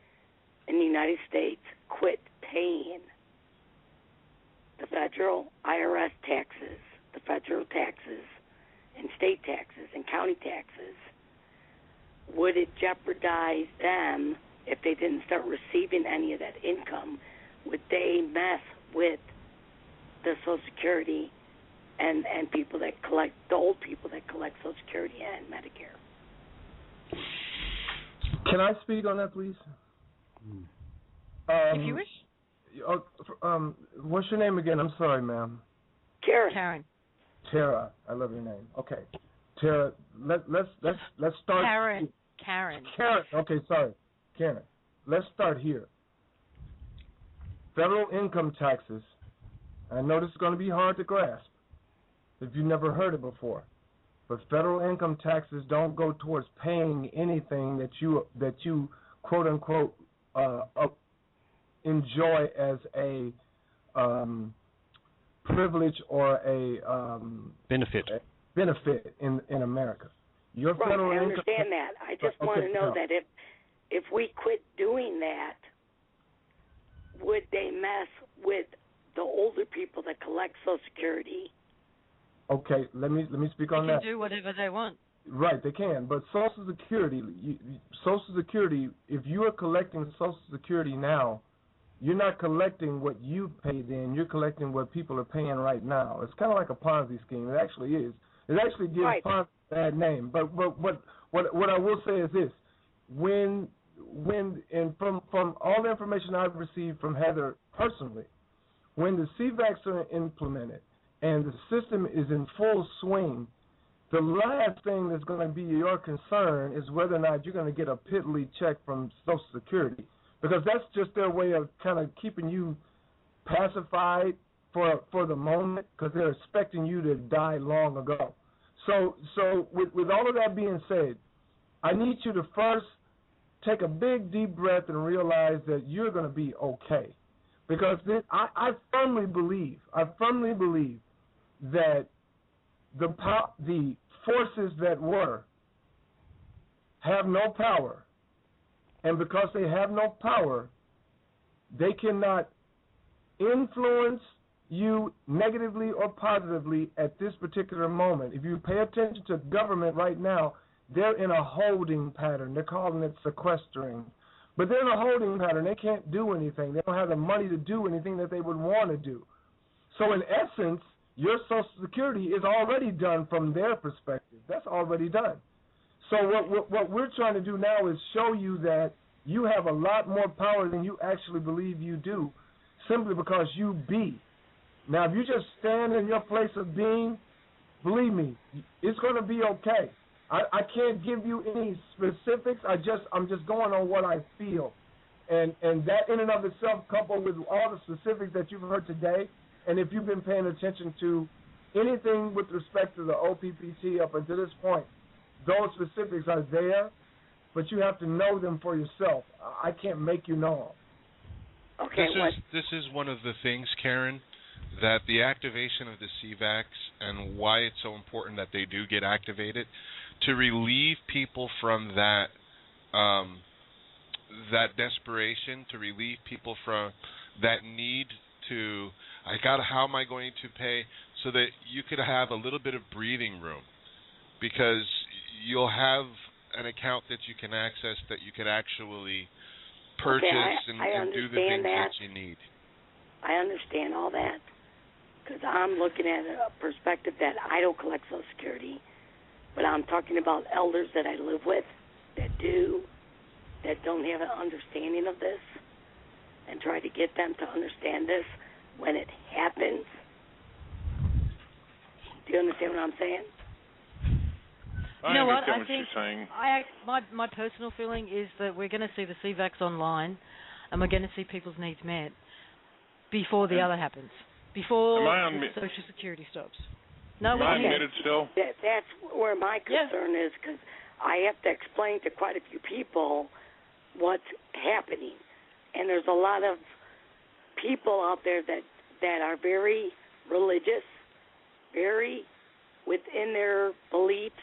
in the United States quit paying the federal IRS taxes, the federal taxes, and state taxes and county taxes, would it jeopardize them if they didn't start receiving any of that income? Would they mess with the Social Security and people that collect, the old people that collect Social Security and Medicare? Can I speak on that, please? If you wish. What's your name again? I'm sorry, ma'am. Karen. Tara, I love your name. Okay, Tara. Let's start. Karen. Okay, sorry, Karen. Let's start here. Federal income taxes. I know this is going to be hard to grasp if you've never heard it before, but federal income taxes don't go towards paying anything that you quote unquote enjoy as a privilege or a benefit in America. Your federal I understand that. I just want to know that if we quit doing that, would they mess with the older people that collect Social Security? Okay, let me speak on that. They can do whatever they want. Right, they can. But Social Security, if you are collecting Social Security now, you're not collecting what you paid in. You're collecting what people are paying right now. It's kind of like a Ponzi scheme. It actually is. It actually gives Ponzi a bad name. But what I will say is this: when and from all the information I've received from Heather personally, when the CACs are implemented and the system is in full swing, the last thing that's going to be your concern is whether or not you're going to get a piddly check from Social Security, because that's just their way of kind of keeping you pacified for the moment, because they're expecting you to die long ago. So with all of that being said, I need you to first take a big deep breath and realize that you're going to be okay, because I firmly believe that the forces that were have no power, and because they have no power, they cannot influence you negatively or positively at this particular moment. If you pay attention to government right now, they're in a holding pattern. They're calling it sequestering. But they're in a holding pattern. They can't do anything. They don't have the money to do anything that they would want to do. So in essence, your Social Security is already done from their perspective. That's already done. So what we're trying to do now is show you that you have a lot more power than you actually believe you do, simply because you be. Now, if you just stand in your place of being, believe me, it's going to be okay. I can't give you any specifics. I'm just going on what I feel, and that in and of itself, coupled with all the specifics that you've heard today, and if you've been paying attention to anything with respect to the OPPT up until this point, those specifics are there, but you have to know them for yourself. I can't make you know them. Okay. This is one of the things, Karen, that the activation of the CACs and why it's so important that they do get activated, to relieve people from that desperation, to relieve people from that need to, how am I going to pay, so that you could have a little bit of breathing room, because you'll have an account that you can access, that you could actually purchase and do the things that you need. I understand all that, because I'm looking at a perspective that I don't collect Social Security, but I'm talking about elders that I live with that don't have an understanding of this, and try to get them to understand this when it happens. Do you understand what I'm saying? You know what? I think you're saying. My personal feeling is that we're going to see the CACs online, and we're going to see people's needs met. before the other happens, before Am I on the Social Security stops. No, Am I unmuted still? That's where my concern is, because I have to explain to quite a few people what's happening. And there's a lot of people out there that are very religious, very within their beliefs,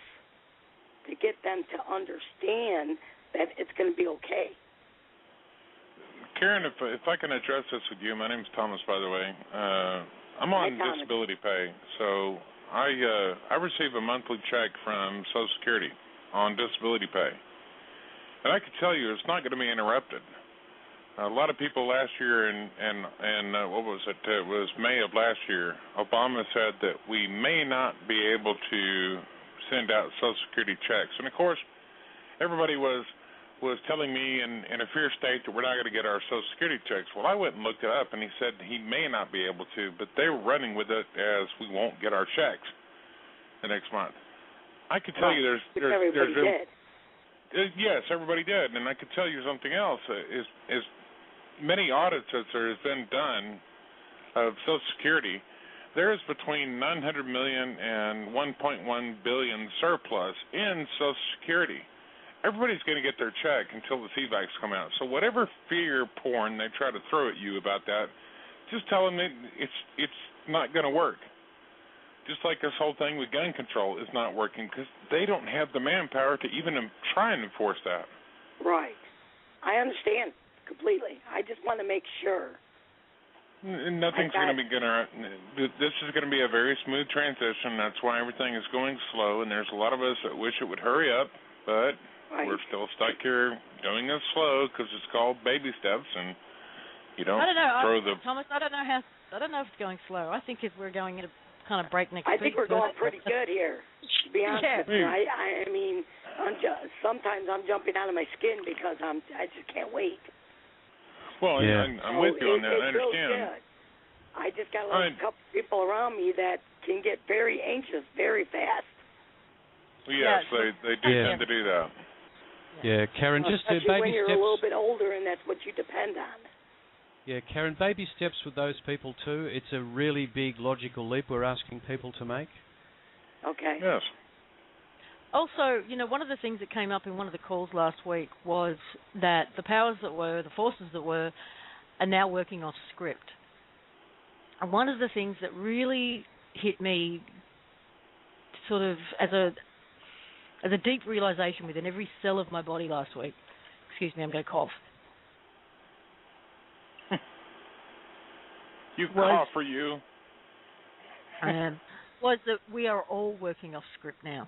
to get them to understand that it's going to be okay. Karen, if I can address this with you, my name's Thomas, by the way. I'm on disability pay, so I receive a monthly check from Social Security on disability pay, and I can tell you it's not going to be interrupted. A lot of people last year, and what was it? It was May of last year. Obama said that we may not be able to send out Social Security checks, and of course, everybody was telling me in a fear state that we're not going to get our Social Security checks. Well, I went and looked it up, and he said he may not be able to, but they were running with it as we won't get our checks the next month. I could tell you everybody did. Yes, everybody did, and I could tell you something else is many audits that has been done of Social Security. There is between 900 million and 1.1 billion surplus in Social Security. Everybody's going to get their check until the CVACs come out. So whatever fear porn they try to throw at you about that, just tell them it's not going to work. Just like this whole thing with gun control is not working because they don't have the manpower to even try and enforce that. Right. I understand completely. I just want to make sure. Nothing's going to be this is going to be a very smooth transition. That's why everything is going slow, and there's a lot of us that wish it would hurry up, but we're still stuck here doing it slow because it's called baby steps, and you don't throw Thomas, I don't know if it's going slow. I think we're going at a kind of breakneck speed. I think we're going first. pretty good here, to be honest with you. I mean, sometimes I'm jumping out of my skin because I just can't wait. Well, I'm with you on that. I understand. Really good. I just got a couple people around me that can get very anxious very fast. Well, yes, they do tend to do that. Yeah, Karen, just baby steps. When you're a little bit older and that's what you depend on. Yeah, Karen, baby steps with those people too. It's a really big logical leap we're asking people to make. Okay. Yes. Also, one of the things that came up in one of the calls last week was that the powers that were, the forces that were, are now working off script. And one of the things that really hit me sort of as a deep realization within every cell of my body last week, excuse me, I'm going to cough. Cough for you. Was that we are all working off script now.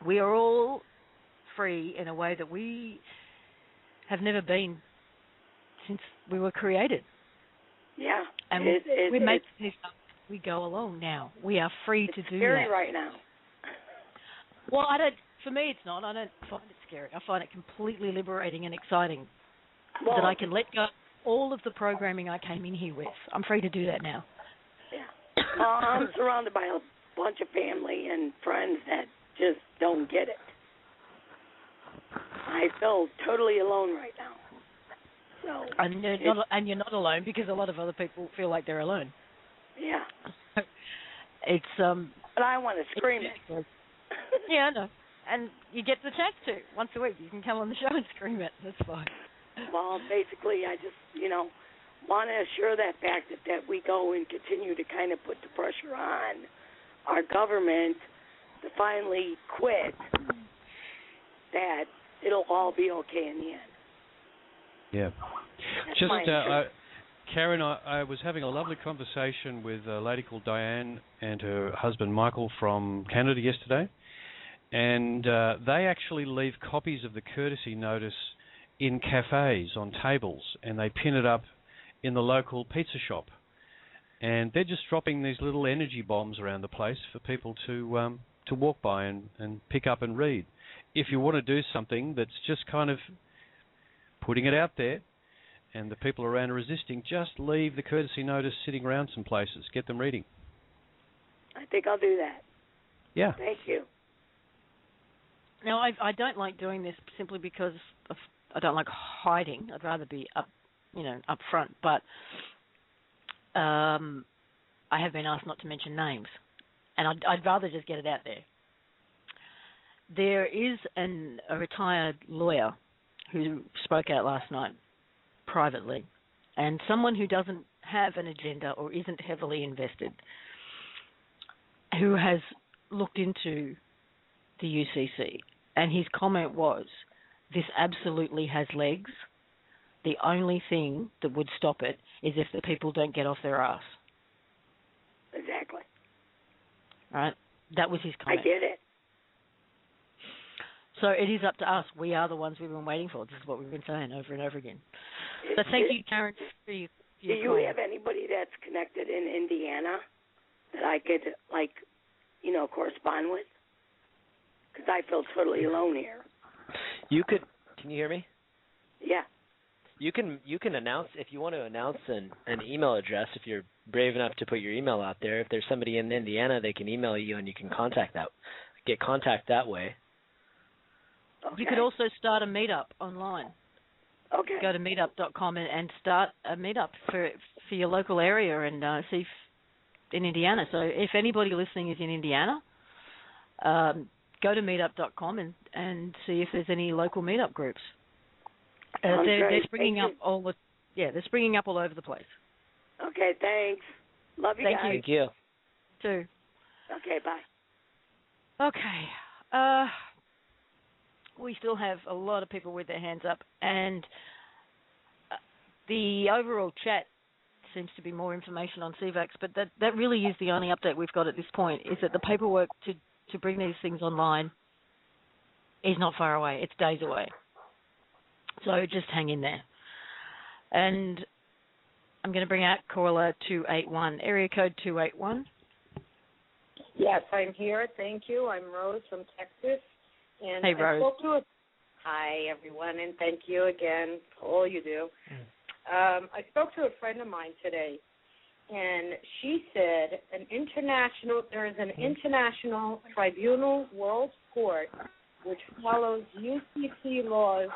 We are all free in a way that we have never been since we were created. Yeah. And we make this up. We go along now. We are free to do that. It's scary right now. Well, for me, it's not. I don't find it scary. I find it completely liberating and exciting that I can let go all of the programming I came in here with. I'm free to do that now. Yeah. I'm surrounded by a bunch of family and friends that just don't get it. I feel totally alone right now. So and you're not alone because a lot of other people feel like they're alone. Yeah. It's But I want to scream it. Yeah, I know. And you get the chance to once a week. You can come on the show and scream it. That's fine. Well, basically, I just want to assure that fact that we go and continue to kind of put the pressure on our government to finally quit, that it'll all be okay in the end. Yeah. That's just, Karen, I was having a lovely conversation with a lady called Diane and her husband Michael from Canada yesterday, and they actually leave copies of the courtesy notice in cafes on tables, and they pin it up in the local pizza shop. And they're just dropping these little energy bombs around the place for people to walk by and pick up and read. If you want to do something that's just kind of putting it out there and the people around are resisting, just leave the courtesy notice sitting around some places. Get them reading. I think I'll do that. Yeah. Thank you. Now, I don't like doing this simply because I don't like hiding. I'd rather be up front. But I have been asked not to mention names, and I'd rather just get it out there. There is a retired lawyer who spoke out last night privately, and someone who doesn't have an agenda or isn't heavily invested, who has looked into the UCC, and his comment was, this absolutely has legs. The only thing that would stop it is if the people don't get off their ass. Exactly. All right? That was his comment. I get it. So it is up to us. We are the ones we've been waiting for. This is what we've been saying over and over again. So thank you, Karen, for your Do you have anybody that's connected in Indiana that I could, correspond with? Because I feel totally alone here. You could. Can you hear me? Yeah. You can announce, if you want to announce an email address, if you're brave enough to put your email out there. If there's somebody in Indiana, they can email you and you can get contact that way. Okay. You could also start a meetup online. Okay. Go to meetup.com and start a meetup for your local area and see in Indiana. So if anybody listening is in Indiana, go to meetup.com and see if there's any local meetup groups. They're springing up they're springing up all over the place. Okay, thanks. Love you guys. Thank you. Too. Okay, bye. Okay. We still have a lot of people with their hands up, and the overall chat seems to be more information on CVACs, but that really is the only update we've got at this point, is that the paperwork to bring these things online is not far away. It's days away. So just hang in there. And I'm going to bring out caller 281, area code 281. Yes, I'm here. Thank you. I'm Rose from Texas. And hey, Rose. Hi, everyone, and thank you again for all you do. I spoke to a friend of mine today, and she said there is an international tribunal world court which follows UCC laws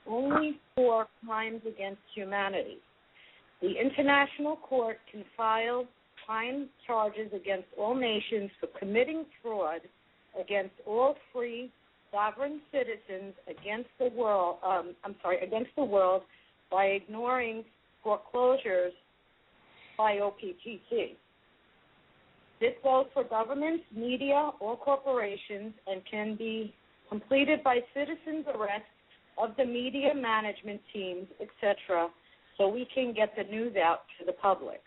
only for crimes against humanity. The international court can file crime charges against all nations for committing fraud against all free sovereign citizens against the world by ignoring foreclosures by OPTC. This goes for governments, media, or corporations and can be completed by citizens' arrest of the media management teams, etc., so we can get the news out to the public.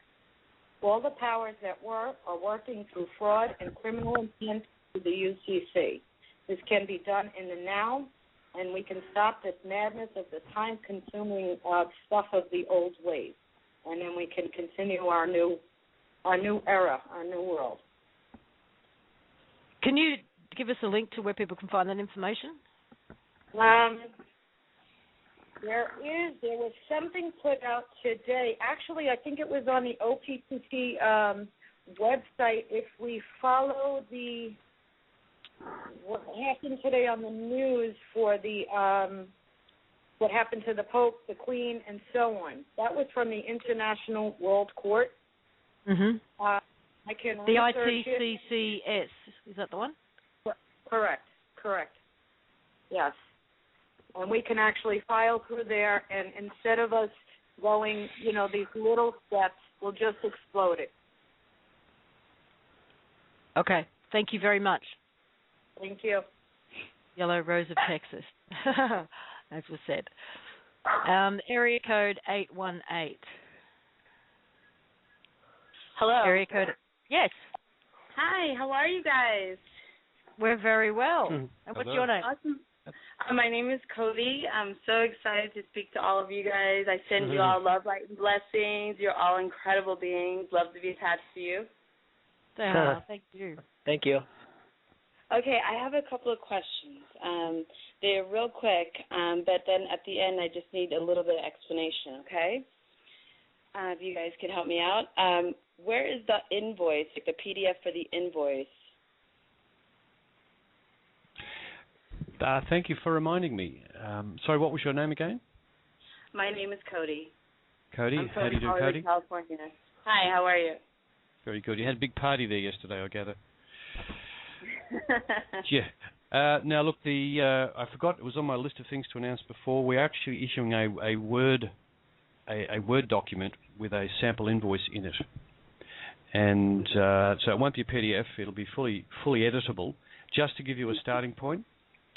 All the powers that are working through fraud and criminal intent to the UCC. This can be done in the now, and we can stop this madness of the time-consuming stuff of the old ways, and then we can continue our new era, our new world. Can you give us a link to where people can find that information? There was something put out today. Actually, I think it was on the OPTC website. If we follow what happened today on the news for what happened to the Pope, the Queen, and so on. That was from the International World Court. Mm-hmm. I can the research ITCCS, is that the one? Correct. Yes. And we can actually file through there, and instead of us going, these little steps, we'll just explode it. Okay. Thank you very much. Thank you. Yellow Rose of Texas, as was said. Area code 818. Hello. Area code. Yes. Hi. How are you guys? We're very well. And what's your name? Awesome. My name is Cody. I'm so excited to speak to all of you guys. I send you all love, light, and blessings. You're all incredible beings. Love to be attached to you. Thank you. Thank you. Okay, I have a couple of questions. They're real quick, but then at the end I just need a little bit of explanation, okay? If you guys could help me out. Where is the invoice, like the PDF for the invoice? Thank you for reminding me. Sorry, what was your name again? My name is Cody. Cody? I'm How do you do, Hollywood, Cody? California. Hi, how are you? Very good. You had a big party there yesterday, I gather. Yeah. Now, look, I forgot, it was on my list of things to announce before. We're actually issuing a Word document with a sample invoice in it. And so it won't be a PDF. It'll be fully editable, just to give you a starting point.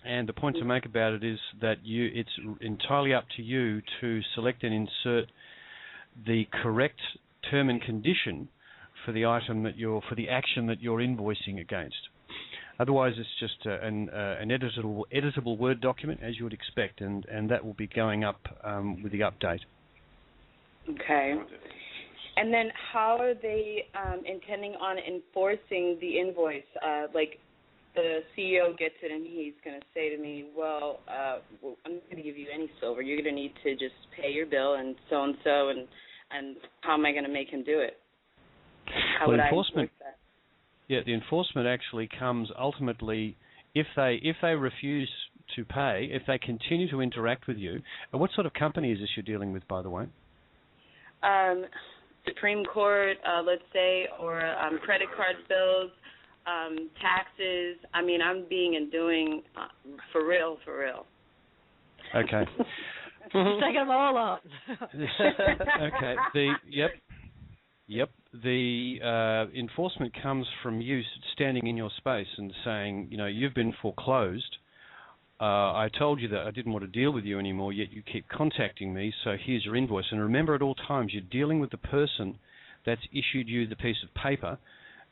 And the point to make about it is that it's entirely up to you to select and insert the correct term and condition for the item for the action that you're invoicing against. Otherwise, it's just an editable Word document, as you would expect, and that will be going up with the update. Okay. And then how are they intending on enforcing the invoice? Like the CEO gets it and he's going to say to me, well, I'm not going to give you any silver. You're going to need to just pay your bill and so, and how am I going to make him do it? How would I enforce that? Yeah, the enforcement actually comes ultimately if they refuse to pay, if they continue to interact with you. And what sort of company is this you're dealing with, by the way? Supreme Court, let's say, or credit card bills, taxes. I mean, I'm being and doing for real. Okay. Taking them all up. Okay. Yep. The enforcement comes from you standing in your space and saying, you've been foreclosed. I told you that I didn't want to deal with you anymore, yet you keep contacting me, so here's your invoice. And remember, at all times, you're dealing with the person that's issued you the piece of paper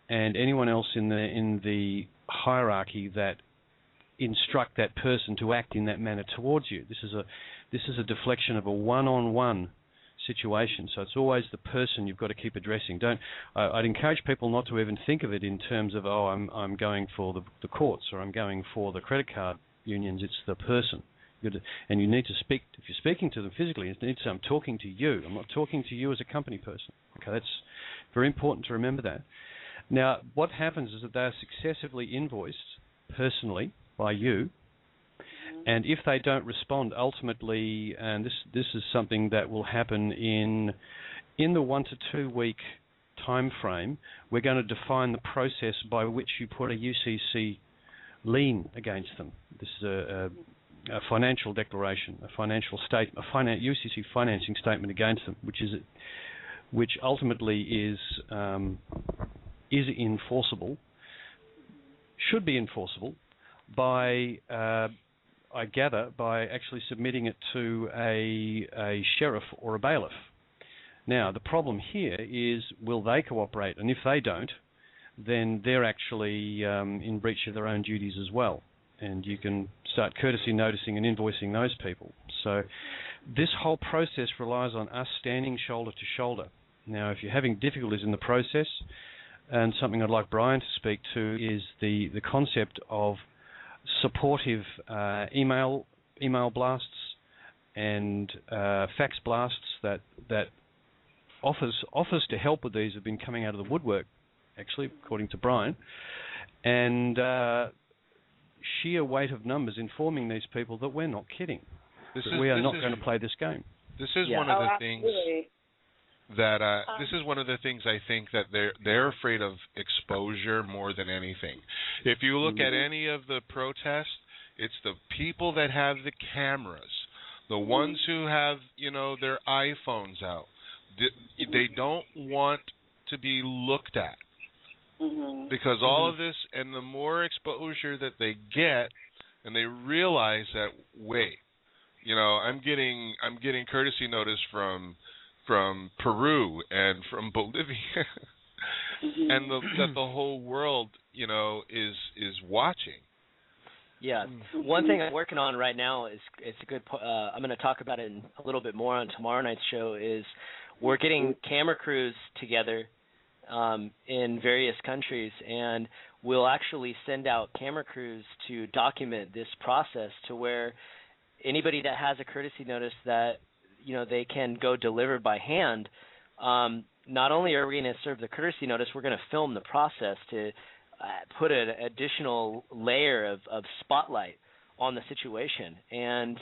and anyone else in the hierarchy that instruct that person to act in that manner towards you. This is a deflection of a one-on-one situation, so it's always the person you've got to keep addressing. I'd encourage people not to even think of it in terms of, I'm going for the courts or I'm going for the credit card unions. It's the person, and you need to speak. If you're speaking to them physically, you need to say, I'm talking to you. I'm not talking to you as a company person. Okay, that's very important to remember that. Now, what happens is that they are successively invoiced personally by you, and if they don't respond, ultimately, and this is something that will happen in the 1 to 2 week time frame, we're going to define the process by which you put a UCC lien against them. This is a financial declaration, a financial statement, UCC financing statement against them, which ultimately is enforceable, should be enforceable by, I gather, by actually submitting it to a sheriff or a bailiff. Now, the problem here is, will they cooperate? And if they don't, then they're actually in breach of their own duties as well. And you can start courtesy noticing and invoicing those people. So this whole process relies on us standing shoulder to shoulder. Now, if you're having difficulties in the process, and something I'd like Brian to speak to is the concept of supportive email blasts and fax blasts that offers to help with these have been coming out of the woodwork, actually, according to Brian, and sheer weight of numbers informing these people that we're not kidding. We are not going to play this game. This is one of the things that this is one of the things I think that they're afraid of exposure more than anything. If you look at any of the protests, it's the people that have the cameras, the ones who have their iPhones out. They don't want to be looked at. Because all of this, and the more exposure that they get, and they realize that, wait, I'm getting courtesy notice from Peru and from Bolivia, and that the whole world, is watching. Yeah, one thing I'm working on right now is a good. I'm going to talk about it a little bit more on tomorrow night's show. Is we're getting camera crews together in various countries, and we'll actually send out camera crews to document this process to where anybody that has a courtesy notice that they can go deliver by hand. Not only are we going to serve the courtesy notice, we're going to film the process to put an additional layer of spotlight on the situation, and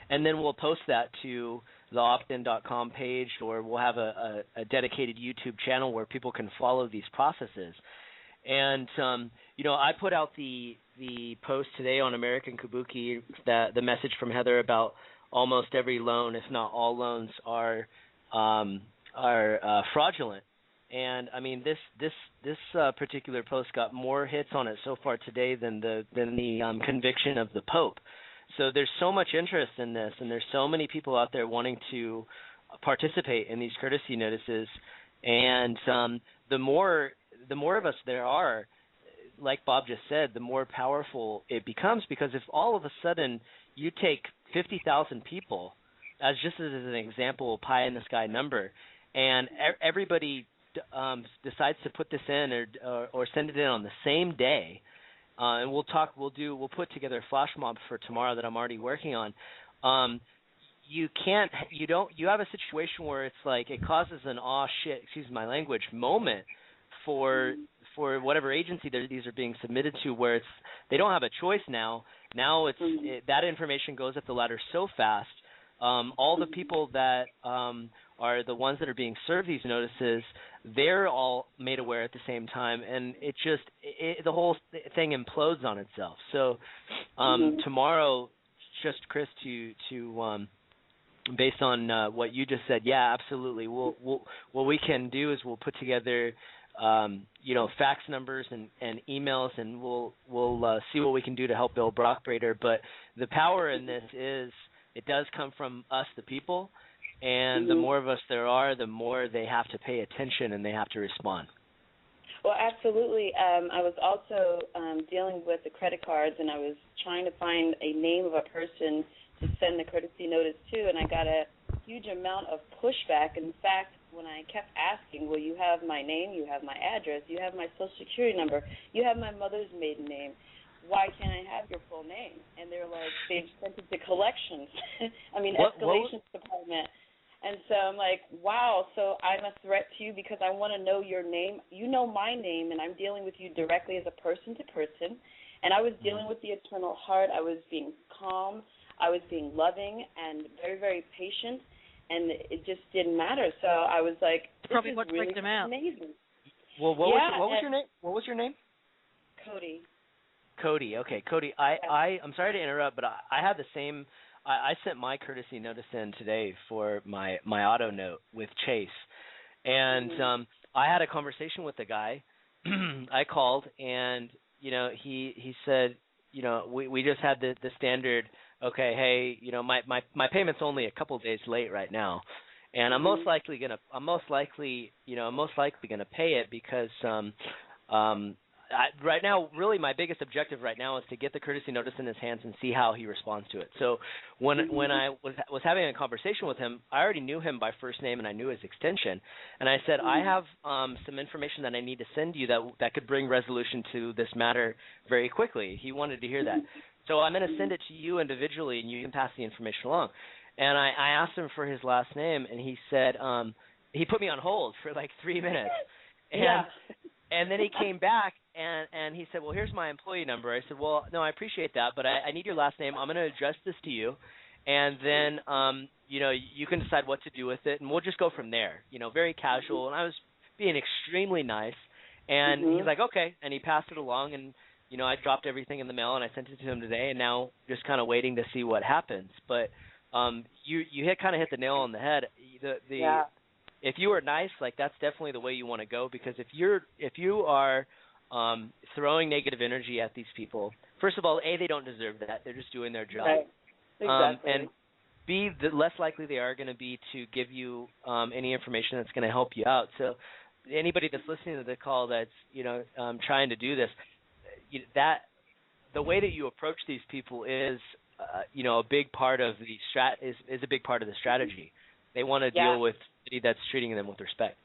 then we'll post that to the optin.com page, or we'll have a dedicated YouTube channel where people can follow these processes. And I put out the post today on American Kabuki, that the message from Heather about almost every loan, if not all loans, are fraudulent. And I mean, this particular post got more hits on it so far today than the conviction of the Pope. So there's so much interest in this, and there's so many people out there wanting to participate in these courtesy notices. And the more of us there are, like Bob just said, the more powerful it becomes, because if all of a sudden you take 50,000 people, as just as an example, pie in the sky number, and everybody decides to put this in or send it in on the same day, and we'll put together a flash mob for tomorrow that I'm already working on. You have a situation where it's like it causes an excuse my language, moment for whatever agency these are being submitted to, where they don't have a choice now. Now that information goes up the ladder so fast. All the people that are the ones that are being served these notices, they're all made aware at the same time, and the whole thing implodes on itself. So tomorrow, just Chris, to based on what you just said, yeah, absolutely. What we can do is we'll put together fax numbers and emails, and we'll see what we can do to help Bill Brockbrader. But the power in this is it does come from us, the people, and the more of us there are, the more they have to pay attention and they have to respond. Well, absolutely. I was also dealing with the credit cards, and I was trying to find a name of a person to send the courtesy notice to, and I got a huge amount of pushback. In fact, when I kept asking, well, you have my name, you have my address, you have my social security number, you have my mother's maiden name, why can't I have your full name? And they're like, they've sent it to collections. Escalations department. And so I'm like, wow, so I'm a threat to you because I want to know your name. You know my name, and I'm dealing with you directly as a person to person. And I was dealing with the eternal heart. I was being calm. I was being loving and very, very patient. And it just didn't matter. So I was like, this probably is what really freaked him out. Amazing. Well, what was your name? What was your name? Cody. Cody. Okay, Cody. I'm sorry to interrupt, but I had the same. I sent my courtesy notice in today for my auto note with Chase, and I had a conversation with the guy. I called, and he said, we just had the standard. Okay, hey, my payment's only a couple days late right now, and I'm most likely gonna pay it because right now, really, my biggest objective right now is to get the courtesy notice in his hands and see how he responds to it. So when I was having a conversation with him, I already knew him by first name and I knew his extension, and I said, I have some information that I need to send you that could bring resolution to this matter very quickly. He wanted to hear that. So I'm going to send it to you individually, and you can pass the information along. And I asked him for his last name, and he said he put me on hold for like 3 minutes. And then he came back, and he said, well, here's my employee number. I said, well, no, I appreciate that, but I need your last name. I'm going to address this to you, and then, you can decide what to do with it, and we'll just go from there, very casual. And I was being extremely nice, and he's like, okay, and he passed it along, and, I dropped everything in the mail, and I sent it to him today, and now just kind of waiting to see what happens. But you kind of hit the nail on the head. If you are nice, like that's definitely the way you want to go, because if you are throwing negative energy at these people, first of all, A, they don't deserve that. They're just doing their job. Right. Exactly. And B, the less likely they are going to be to give you any information that's going to help you out. So anybody that's listening to the call that's trying to do this, the way that you approach these people is a big part of the is a big part of the strategy. They want to deal with somebody that's treating them with respect.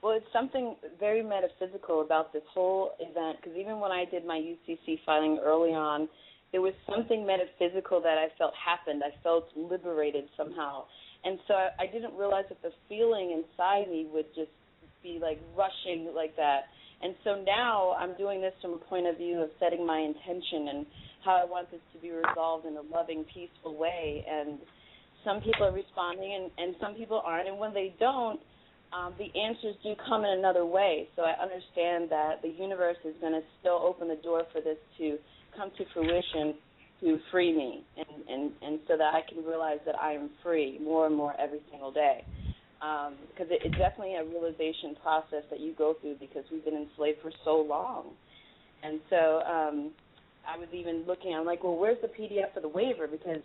Well, it's something very metaphysical about this whole event, because even when I did my UCC filing early on, there was something metaphysical that I felt happened. I felt liberated somehow. And so I didn't realize that the feeling inside me would just be like rushing like that. And so now I'm doing this from a point of view of setting my intention and how I want this to be resolved in a loving, peaceful way. And some people are responding and some people aren't. And when they don't, the answers do come in another way. So I understand that the universe is going to still open the door for this to come to fruition to free me and so that I can realize that I am free more and more every single day. Because it's definitely a realization process that you go through because we've been enslaved for so long. And so I was even looking, I'm like, well, where's the PDF for the waiver? Because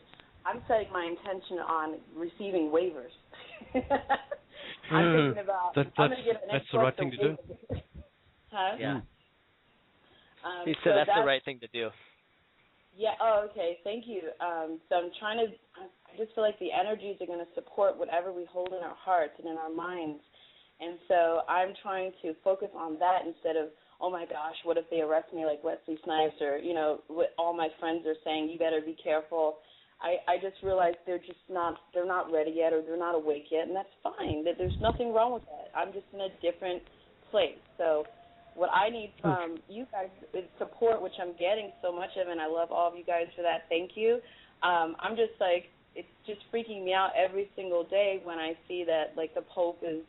I'm setting my intention on receiving waivers. I'm thinking about, I'm going to get an that's the right thing to do. Huh? Yeah. So that's the right thing to do. Yeah, oh, okay, thank you. So I'm trying to, I just feel like the energies are going to support whatever we hold in our hearts and in our minds. And so I'm trying to focus on that instead of, oh my gosh, what if they arrest me like Wesley Snipes, or, you know, what all my friends are saying, you better be careful. I just realized they're not ready yet, or they're not awake yet, and that's fine. There's nothing wrong with that. I'm just in a different place. So what I need from you guys is support, which I'm getting so much of, and I love all of you guys for that. Thank you. I'm just like, it's just freaking me out every single day when I see that, like, the Pope is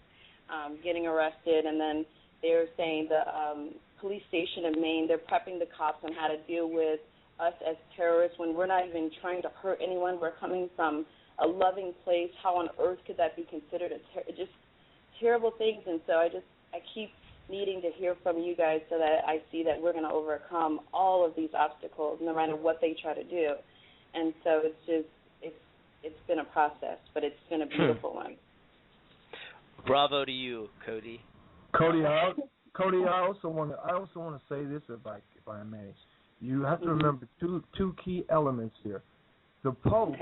getting arrested, and then they're saying the police station in Maine, they're prepping the cops on how to deal with us as terrorists when we're not even trying to hurt anyone. We're coming from a loving place. How on earth could that be considered just terrible things? And so I keep needing to hear from you guys so that I see that we're going to overcome all of these obstacles no matter what they try to do. And so it's been a process, but it's been a beautiful one. Bravo to you, Cody. Cody, I also want to say this, if I may. You have to remember two key elements here. The Pope,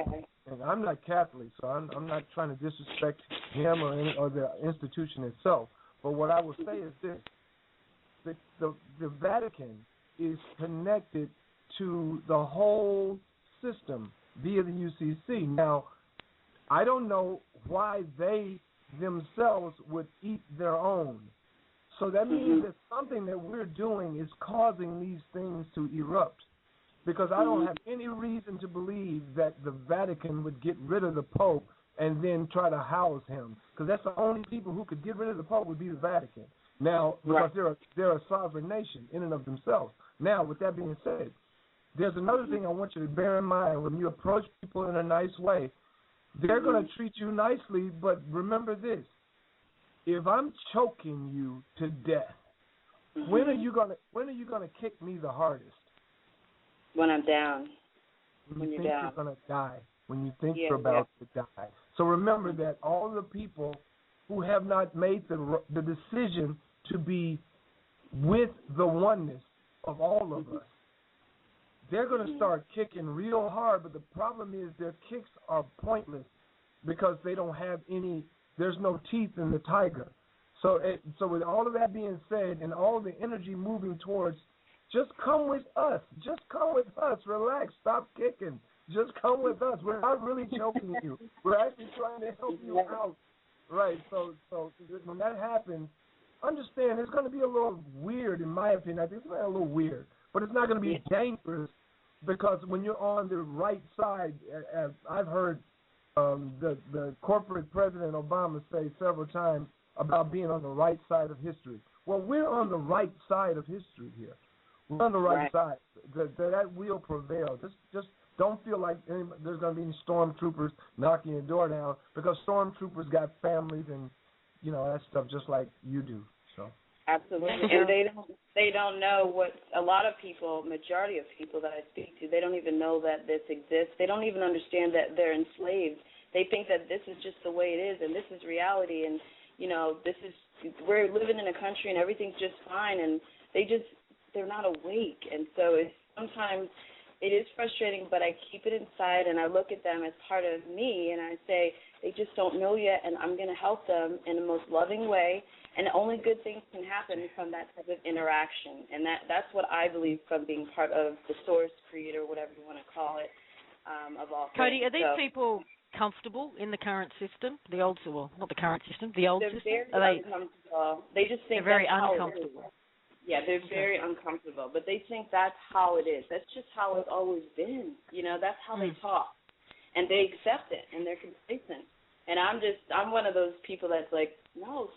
and I'm not Catholic, so I'm not trying to disrespect him or the institution itself. But what I will say is this: the Vatican is connected to the whole system via the UCC. Now, I don't know why they themselves would eat their own. So that means that something that we're doing is causing these things to erupt, because I don't have any reason to believe that the Vatican would get rid of the Pope and then try to house him, because that's the only people who could get rid of the Pope would be the Vatican. Now, because they're a sovereign nation in and of themselves. Now, with that being said, there's another thing I want you to bear in mind when you approach people in a nice way. They're going to treat you nicely, but remember this. If I'm choking you to death, when are you gonna kick me the hardest? When I'm down. When you think you're gonna die. When you think you're about to die. So remember that all the people who have not made the decision to be with the oneness of all of us, they're gonna start kicking real hard. But the problem is their kicks are pointless because they don't have any. There's no teeth in the tiger. So with all of that being said and all the energy moving towards, just come with us. Just come with us. Relax. Stop kicking. Just come with us. We're not really choking you. We're actually trying to help you out. Right. So when that happens, understand it's going to be a little weird, in my opinion. I think it's going to be a little weird. But it's not going to be dangerous, because when you're on the right side, as I've heard the corporate President Obama say several times about being on the right side of history. Well, we're on the right side of history here. We're on the right side. That will prevail. Just don't feel like there's going to be any stormtroopers knocking your door down, because stormtroopers got families and, you know, that stuff just like you do. So. Absolutely. And they don't know what a lot of people, majority of people that I speak to, they don't even know that this exists. They don't even understand that they're enslaved. They think that this is just the way it is and this is reality, and, you know, we're living in a country and everything's just fine, and they're not awake. And so sometimes it is frustrating, but I keep it inside and I look at them as part of me, and I say they just don't know yet, and I'm going to help them in the most loving way. And only good things can happen from that type of interaction. And that's what I believe from being part of the source, creator, whatever you want to call it, of all things. Cody, are these people comfortable in the current system? The old, well, not the current system, the old system? They're very uncomfortable. They just think they're very that's uncomfortable. Yeah, they're very uncomfortable. But they think that's how it is. That's just how it's always been. You know, that's how they talk. and they accept it, and they're complacent. And I'm one of those people that's like, no,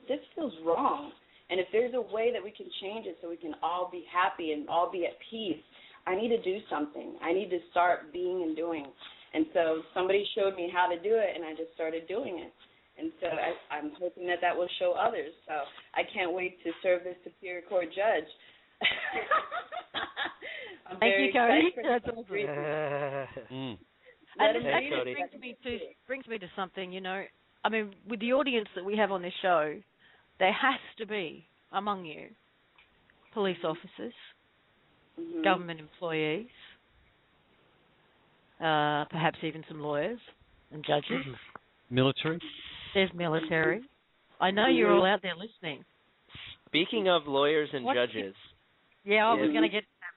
this feels wrong. And if there's a way that we can change it so we can all be happy and all be at peace, I need to do something. I need to start being and doing. And so somebody showed me how to do it, and I just started doing it. And so I'm hoping that will show others. So I can't wait to serve as Superior Court judge. Thank you, Cody. That's awesome. And it brings me to something, you know. I mean, with the audience that we have on this show, there has to be among you police officers, government employees, perhaps even some lawyers and judges. Military. There's military. I know you're all out there listening. Speaking of lawyers and judges. I was going to get to that,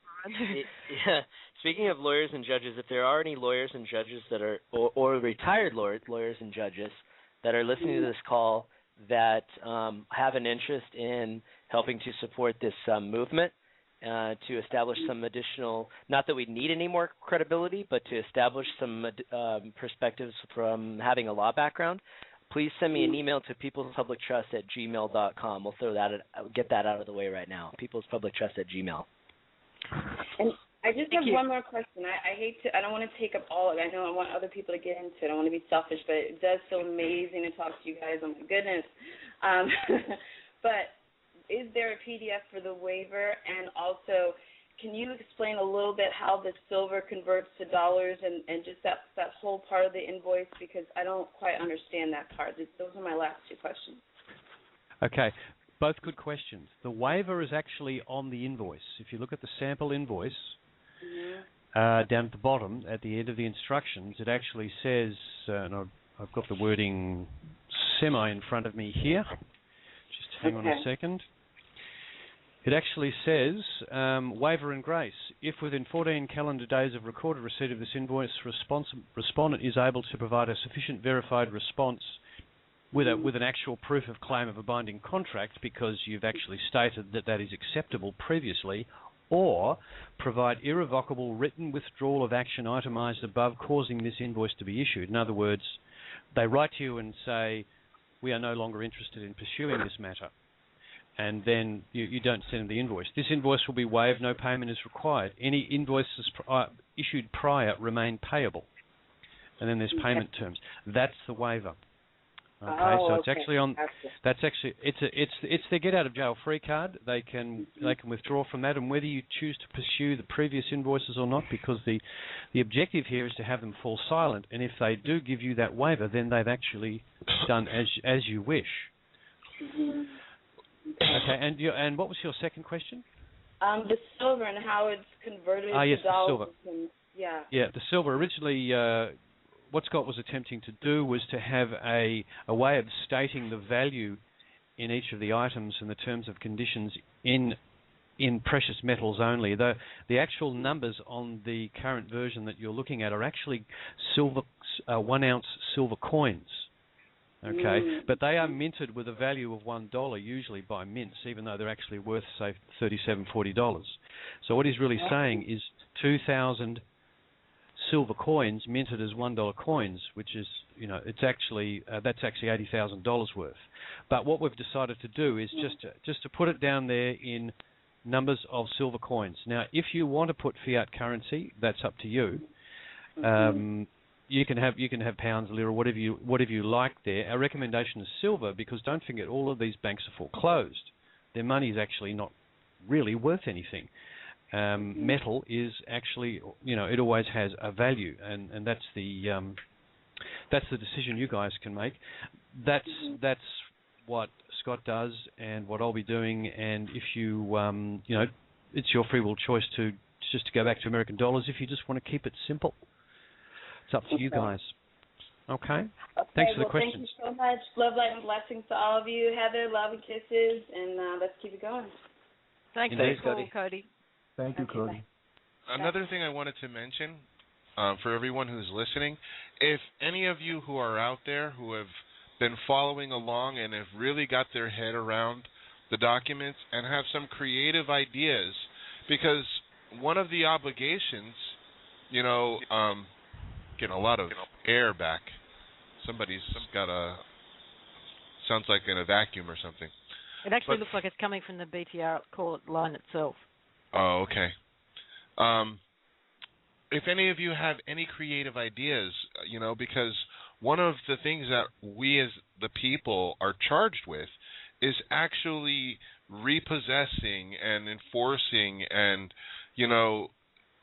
Brian. Speaking of lawyers and judges, if there are any lawyers and judges that are, or retired lawyers and judges that are listening to this call that have an interest in helping to support this movement, to establish some additional, not that we need any more credibility, but to establish some perspectives from having a law background, please send me an email to peoplespublictrust@gmail.com. We'll get that out of the way right now. peoplespublictrust@gmail. And I just have one more question. I don't want to take up all of it. I know I want other people to get into it. I don't want to be selfish, but it does feel amazing to talk to you guys. Oh, my goodness. But is there a PDF for the waiver? And also, can you explain a little bit how the silver converts to dollars and just that whole part of the invoice? Because I don't quite understand that part. Those are my last two questions. Okay. Both good questions. The waiver is actually on the invoice. If you look at the sample invoice, down at the bottom, at the end of the instructions, it actually says, and I've got the wording semi in front of me here. Just hang on a second. It actually says, waiver and grace. If within 14 calendar days of recorded receipt of this invoice, respondent is able to provide a sufficient verified response with an actual proof of claim of a binding contract because you've actually stated that is acceptable previously, or provide irrevocable written withdrawal of action itemised above causing this invoice to be issued. In other words, they write to you and say, we are no longer interested in pursuing this matter. And then you don't send them the invoice. This invoice will be waived, no payment is required. Any invoices issued prior remain payable. And then there's payment terms. That's the waiver. Okay, so it's actually on. That's actually it's their get out of jail free card. They can withdraw from that, and whether you choose to pursue the previous invoices or not, because the objective here is to have them fall silent. And if they do give you that waiver, then they've actually done as you wish. Okay, and what was your second question? The silver and how it's converted to yes, dollars. The silver. Yeah, the silver originally. What Scott was attempting to do was to have a way of stating the value in each of the items and the terms of conditions in precious metals only. The actual numbers on the current version that you're looking at are actually silver 1 ounce silver coins. Okay, but they are minted with a value of $1 usually by mints, even though they're actually worth say $37, $40. So what he's really saying is 2,000 silver coins minted as $1 coins, which is, it's actually that's actually $80,000 worth. But what we've decided to do is just to put it down there in numbers of silver coins. Now, if you want to put fiat currency, that's up to you. You can have pounds, lira, whatever you like there. Our recommendation is silver because don't forget all of these banks are foreclosed. Their money is actually not really worth anything. Metal is actually, it always has a value, and that's the decision you guys can make. That's what Scott does, and what I'll be doing. And if you, it's your free will choice to go back to American dollars. If you just want to keep it simple, it's up to you guys. Okay. Thanks for the questions. Thank you so much. Love, light, and blessings to all of you. Heather, love and kisses, and let's keep it going. Thanks, Cody. Thank you, Cody. Another thing I wanted to mention for everyone who's listening, if any of you who are out there who have been following along and have really got their head around the documents and have some creative ideas, because one of the obligations, getting a lot of air back. Somebody's got sounds like in a vacuum or something. It actually looks like it's coming from the BTR call line itself. Oh, okay. If any of you have any creative ideas, because one of the things that we as the people are charged with is actually repossessing and enforcing and,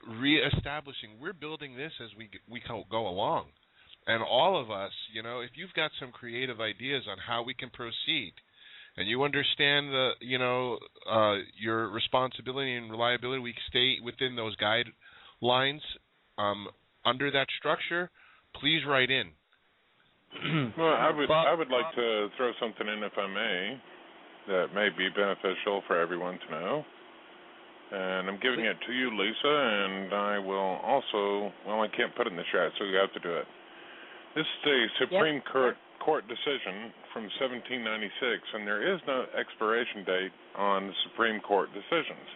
reestablishing. We're building this as we go along. And all of us, if you've got some creative ideas on how we can proceed, and you understand your responsibility and reliability, we stay within those guidelines under that structure, please write in. Well, I would like to throw something in, if I may, that may be beneficial for everyone to know. And I'm giving it to you, Lisa, and I will also, I can't put it in the chat, so you have to do it. This is a Supreme Court decision from 1796, and there is no expiration date on Supreme Court decisions.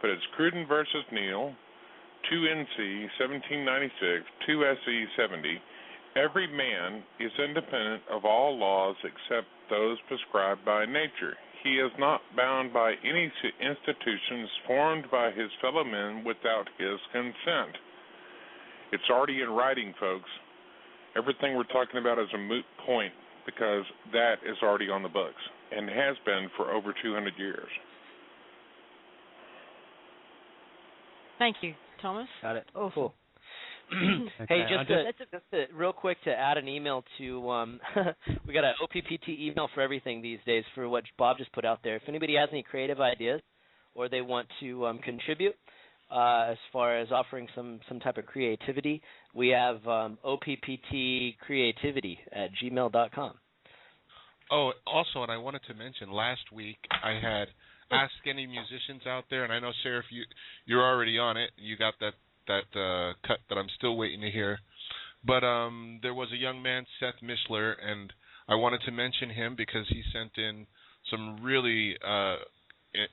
But it's Cruden versus Neal, 2 NC 1796, 2 SE 70. Every man is independent of all laws except those prescribed by nature. He is not bound by any institutions formed by his fellow men without his consent. It's already in writing, folks. Everything we're talking about is a moot point because that is already on the books and has been for over 200 years. Thank you, Thomas. Got it. Oh, cool. Okay, Hey, just real quick to add an email to, we got an OPPT email for everything these days for what Bob just put out there. If anybody has any creative ideas or they want to contribute as far as offering some type of creativity, we have OPPTcreativity@gmail.com. Oh, also, and I wanted to mention, last week I had asked any musicians out there, and I know, Sarah, if you're already on it, you got that cut that I'm still waiting to hear. But there was a young man, Seth Mishler, and I wanted to mention him because he sent in some really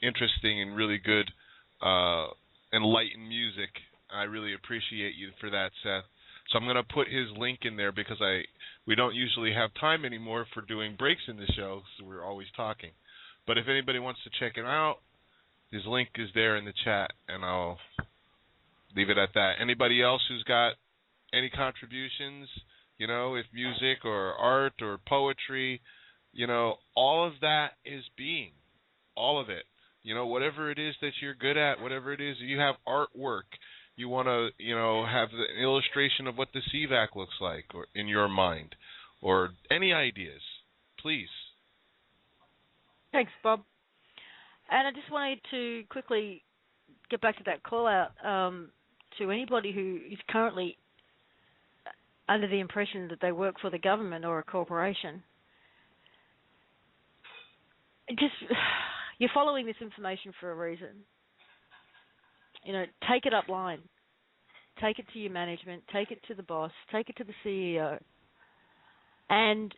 interesting and really good enlightened music. I really appreciate you for that, Seth. So I'm going to put his link in there because we don't usually have time anymore for doing breaks in the show, so we're always talking. But if anybody wants to check him out, his link is there in the chat, and I'll leave it at that. Anybody else who's got any contributions, if music or art or poetry, all of that is being, all of it. Whatever it is that you're good at, whatever it is, you have artwork, you want to, have an illustration of what the CVAC looks like or in your mind, or any ideas, please. Thanks, Bob. And I just wanted to quickly get back to that call out to anybody who is currently under the impression that they work for the government or a corporation. You're following this information for a reason. Take it up line. Take it to your management. Take it to the boss. Take it to the CEO. And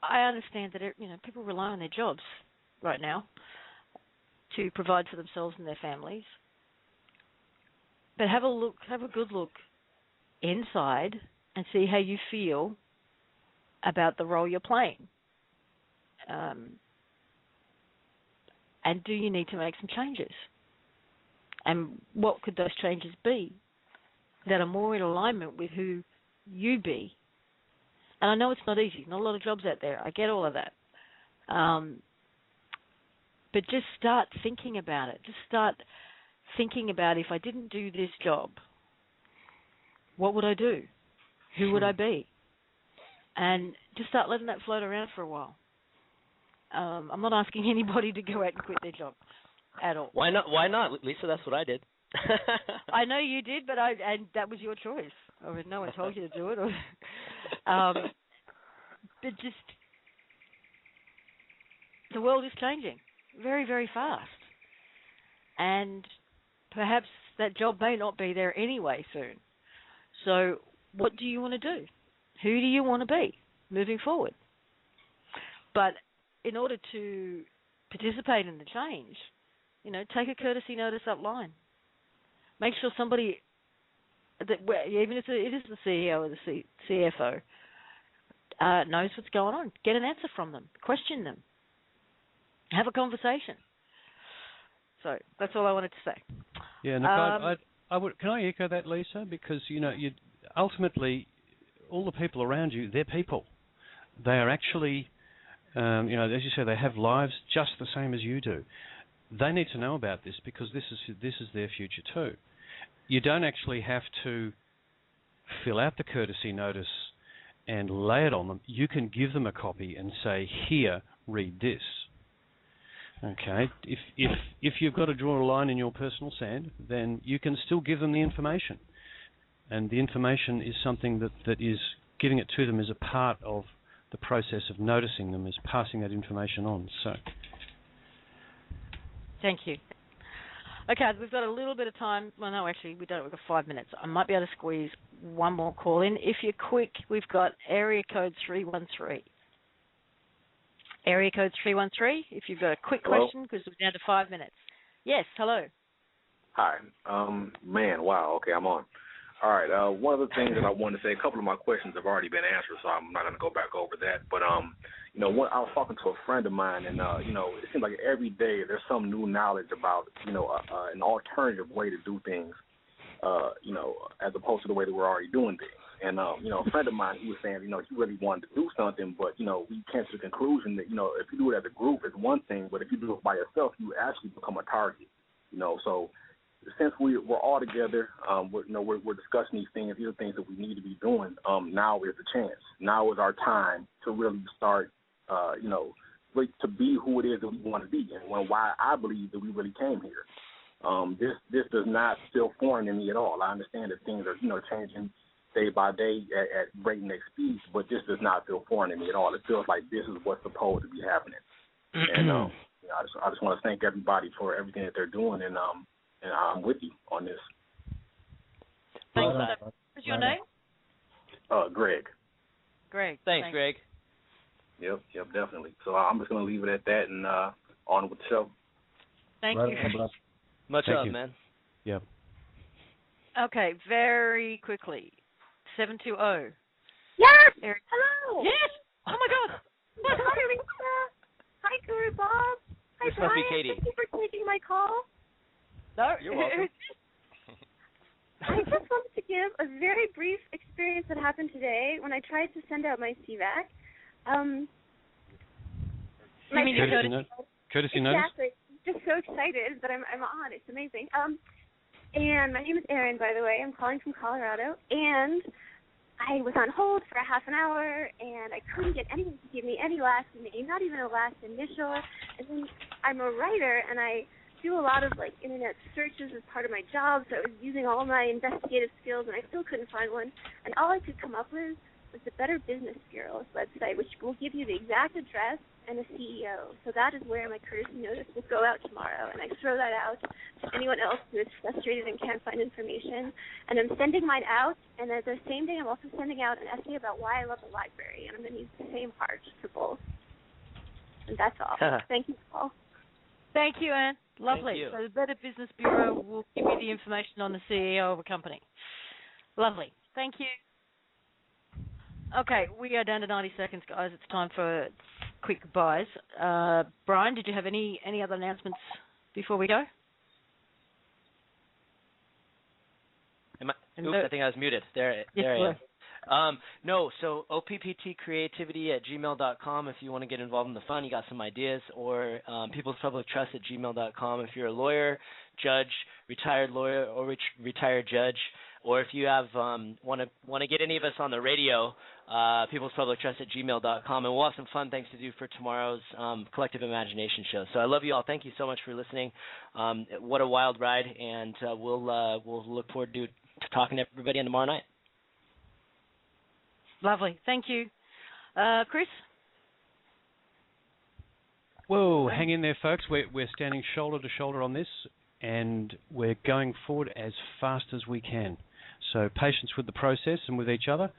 I understand that people rely on their jobs right now to provide for themselves and their families. But have a good look inside and see how you feel about the role you're playing. And do you need to make some changes? And what could those changes be that are more in alignment with who you be? And I know it's not easy. Not a lot of jobs out there. I get all of that. But just start thinking about it. Just start thinking about, if I didn't do this job, what would I do? Who would I be? And just start letting that float around for a while. I'm not asking anybody to go out and quit their job at all. Why not? Why not, Lisa? That's what I did. I know you did, and that was your choice. Or no one told you to do it. But just, the world is changing very, very fast. And perhaps that job may not be there anyway soon. So what do you want to do? Who do you want to be moving forward? But in order to participate in the change, take a courtesy notice up line. Make sure somebody even if it is the CEO or the CFO, knows what's going on. Get an answer from them. Question them. Have a conversation. So that's all I wanted to say. Yeah, Nick, I would. Can I echo that, Lisa? Because you ultimately, all the people around you, they're people. They are actually, as you say, they have lives just the same as you do. They need to know about this because this is their future too. You don't actually have to fill out the courtesy notice and lay it on them. You can give them a copy and say, "Here, read this." Okay. If you've got to draw a line in your personal sand, then you can still give them the information, and the information is something that is giving it to them is a part of the process of noticing them, is passing that information on. So. Thank you. Okay, we've got a little bit of time. Well, no, actually, we don't. We've got 5 minutes. I might be able to squeeze one more call in. If you're quick, we've got area code 313. Area code 313, if you've got a quick question, because we're down to 5 minutes. Yes, hello. Hi. Man, wow, okay, I'm on. All right, one of the things that I wanted to say, a couple of my questions have already been answered, so I'm not going to go back over that. But, I was talking to a friend of mine, and, it seems like every day there's some new knowledge about, an alternative way to do things, as opposed to the way that we're already doing things. And, a friend of mine, he was saying, he really wanted to do something, but, we came to the conclusion that, if you do it as a group, it's one thing, but if you do it by yourself, you actually become a target, so since we're all together, we're discussing these things. These are things that we need to be doing. Now is the chance. Now is our time to really start, to be who it is that we want to be, and why I believe that we really came here. This does not feel foreign to me at all. I understand that things are, changing day by day at breakneck speeds, but this does not feel foreign to me at all. It feels like this is what's supposed to be happening. And I just want to thank everybody for everything that they're doing, and I'm with you on this. Thanks for that. What's your name? Greg. Greg. Thanks, Greg. Yep, definitely. So I'm just going to leave it at that and on with the show. Thank you. Much love, man. Yep. Okay, very quickly. 720. Yes! Eric. Hello! Yes! Oh, my God! Hi, Lisa. Hi, Guru Bob. Hi, This must be Brian. Katie. Thank you for taking my call. No, you're welcome. I just wanted to give a very brief experience that happened today when I tried to send out my CVAC. Courtesy notice? Exactly. Just so excited that I'm on. It's amazing. And my name is Erin, by the way. I'm calling from Colorado. And I was on hold for a half an hour, and I couldn't get anyone to give me any last name, not even a last initial. And then I'm a writer, and I do a lot of internet searches as part of my job, so I was using all my investigative skills, and I still couldn't find one. And all I could come up with was the Better Business Bureau's website, which will give you the exact address and a CEO. So that is where my courtesy notice will go out tomorrow, and I throw that out to anyone else who is frustrated and can't find information. And I'm sending mine out, and at the same day I'm also sending out an essay about why I love the library, and I'm going to use the same heart for both. And that's all. Thank you, Paul. Thank you, Anne. Lovely. Thank you. So the Better Business Bureau will give you the information on the CEO of a company. Lovely. Thank you. Okay, we are down to 90 seconds, guys. It's time for quick goodbyes. Brian, did you have any other announcements before we go? I think I was muted. There I am. No, so opptcreativity@gmail.com if you want to get involved in the fun, you got some ideas, or peoplespublictrust@gmail.com if you're a lawyer, judge, retired lawyer, or retired judge, or if you have want to get any of us on the radio, peoplespublictrust@gmail.com, and we'll have some fun things to do for tomorrow's Collective Imagination show. So I love you all. Thank you so much for listening. What a wild ride, and we'll look forward to talking to everybody on tomorrow night. Lovely. Thank you. Chris? Whoa, hang in there, folks. We're standing shoulder to shoulder on this, and we're going forward as fast as we can. So patience with the process and with each other,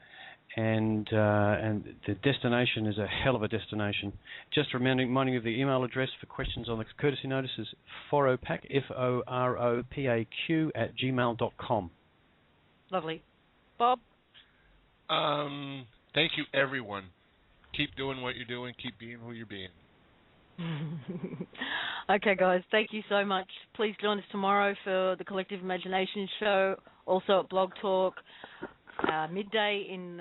and the destination is a hell of a destination. Just reminding you of the email address for questions on the courtesy notice is FOROPAQ, FOROPAQ @gmail.com. Lovely. Bob? Thank you, everyone. Keep doing what you're doing. Keep being who you're being. Okay, guys. Thank you so much. Please join us tomorrow for the Collective Imagination show, also at Blog Talk, midday in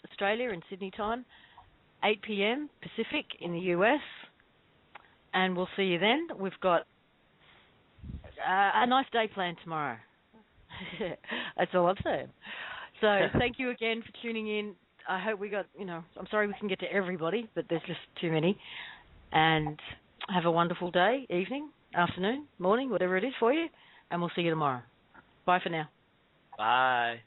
Australia, in Sydney time, 8 p.m. Pacific in the US. And we'll see you then. We've got a nice day planned tomorrow. That's all I'm saying. So thank you again for tuning in. I hope we got, I'm sorry we can get to everybody, but there's just too many. And have a wonderful day, evening, afternoon, morning, whatever it is for you. And we'll see you tomorrow. Bye for now. Bye.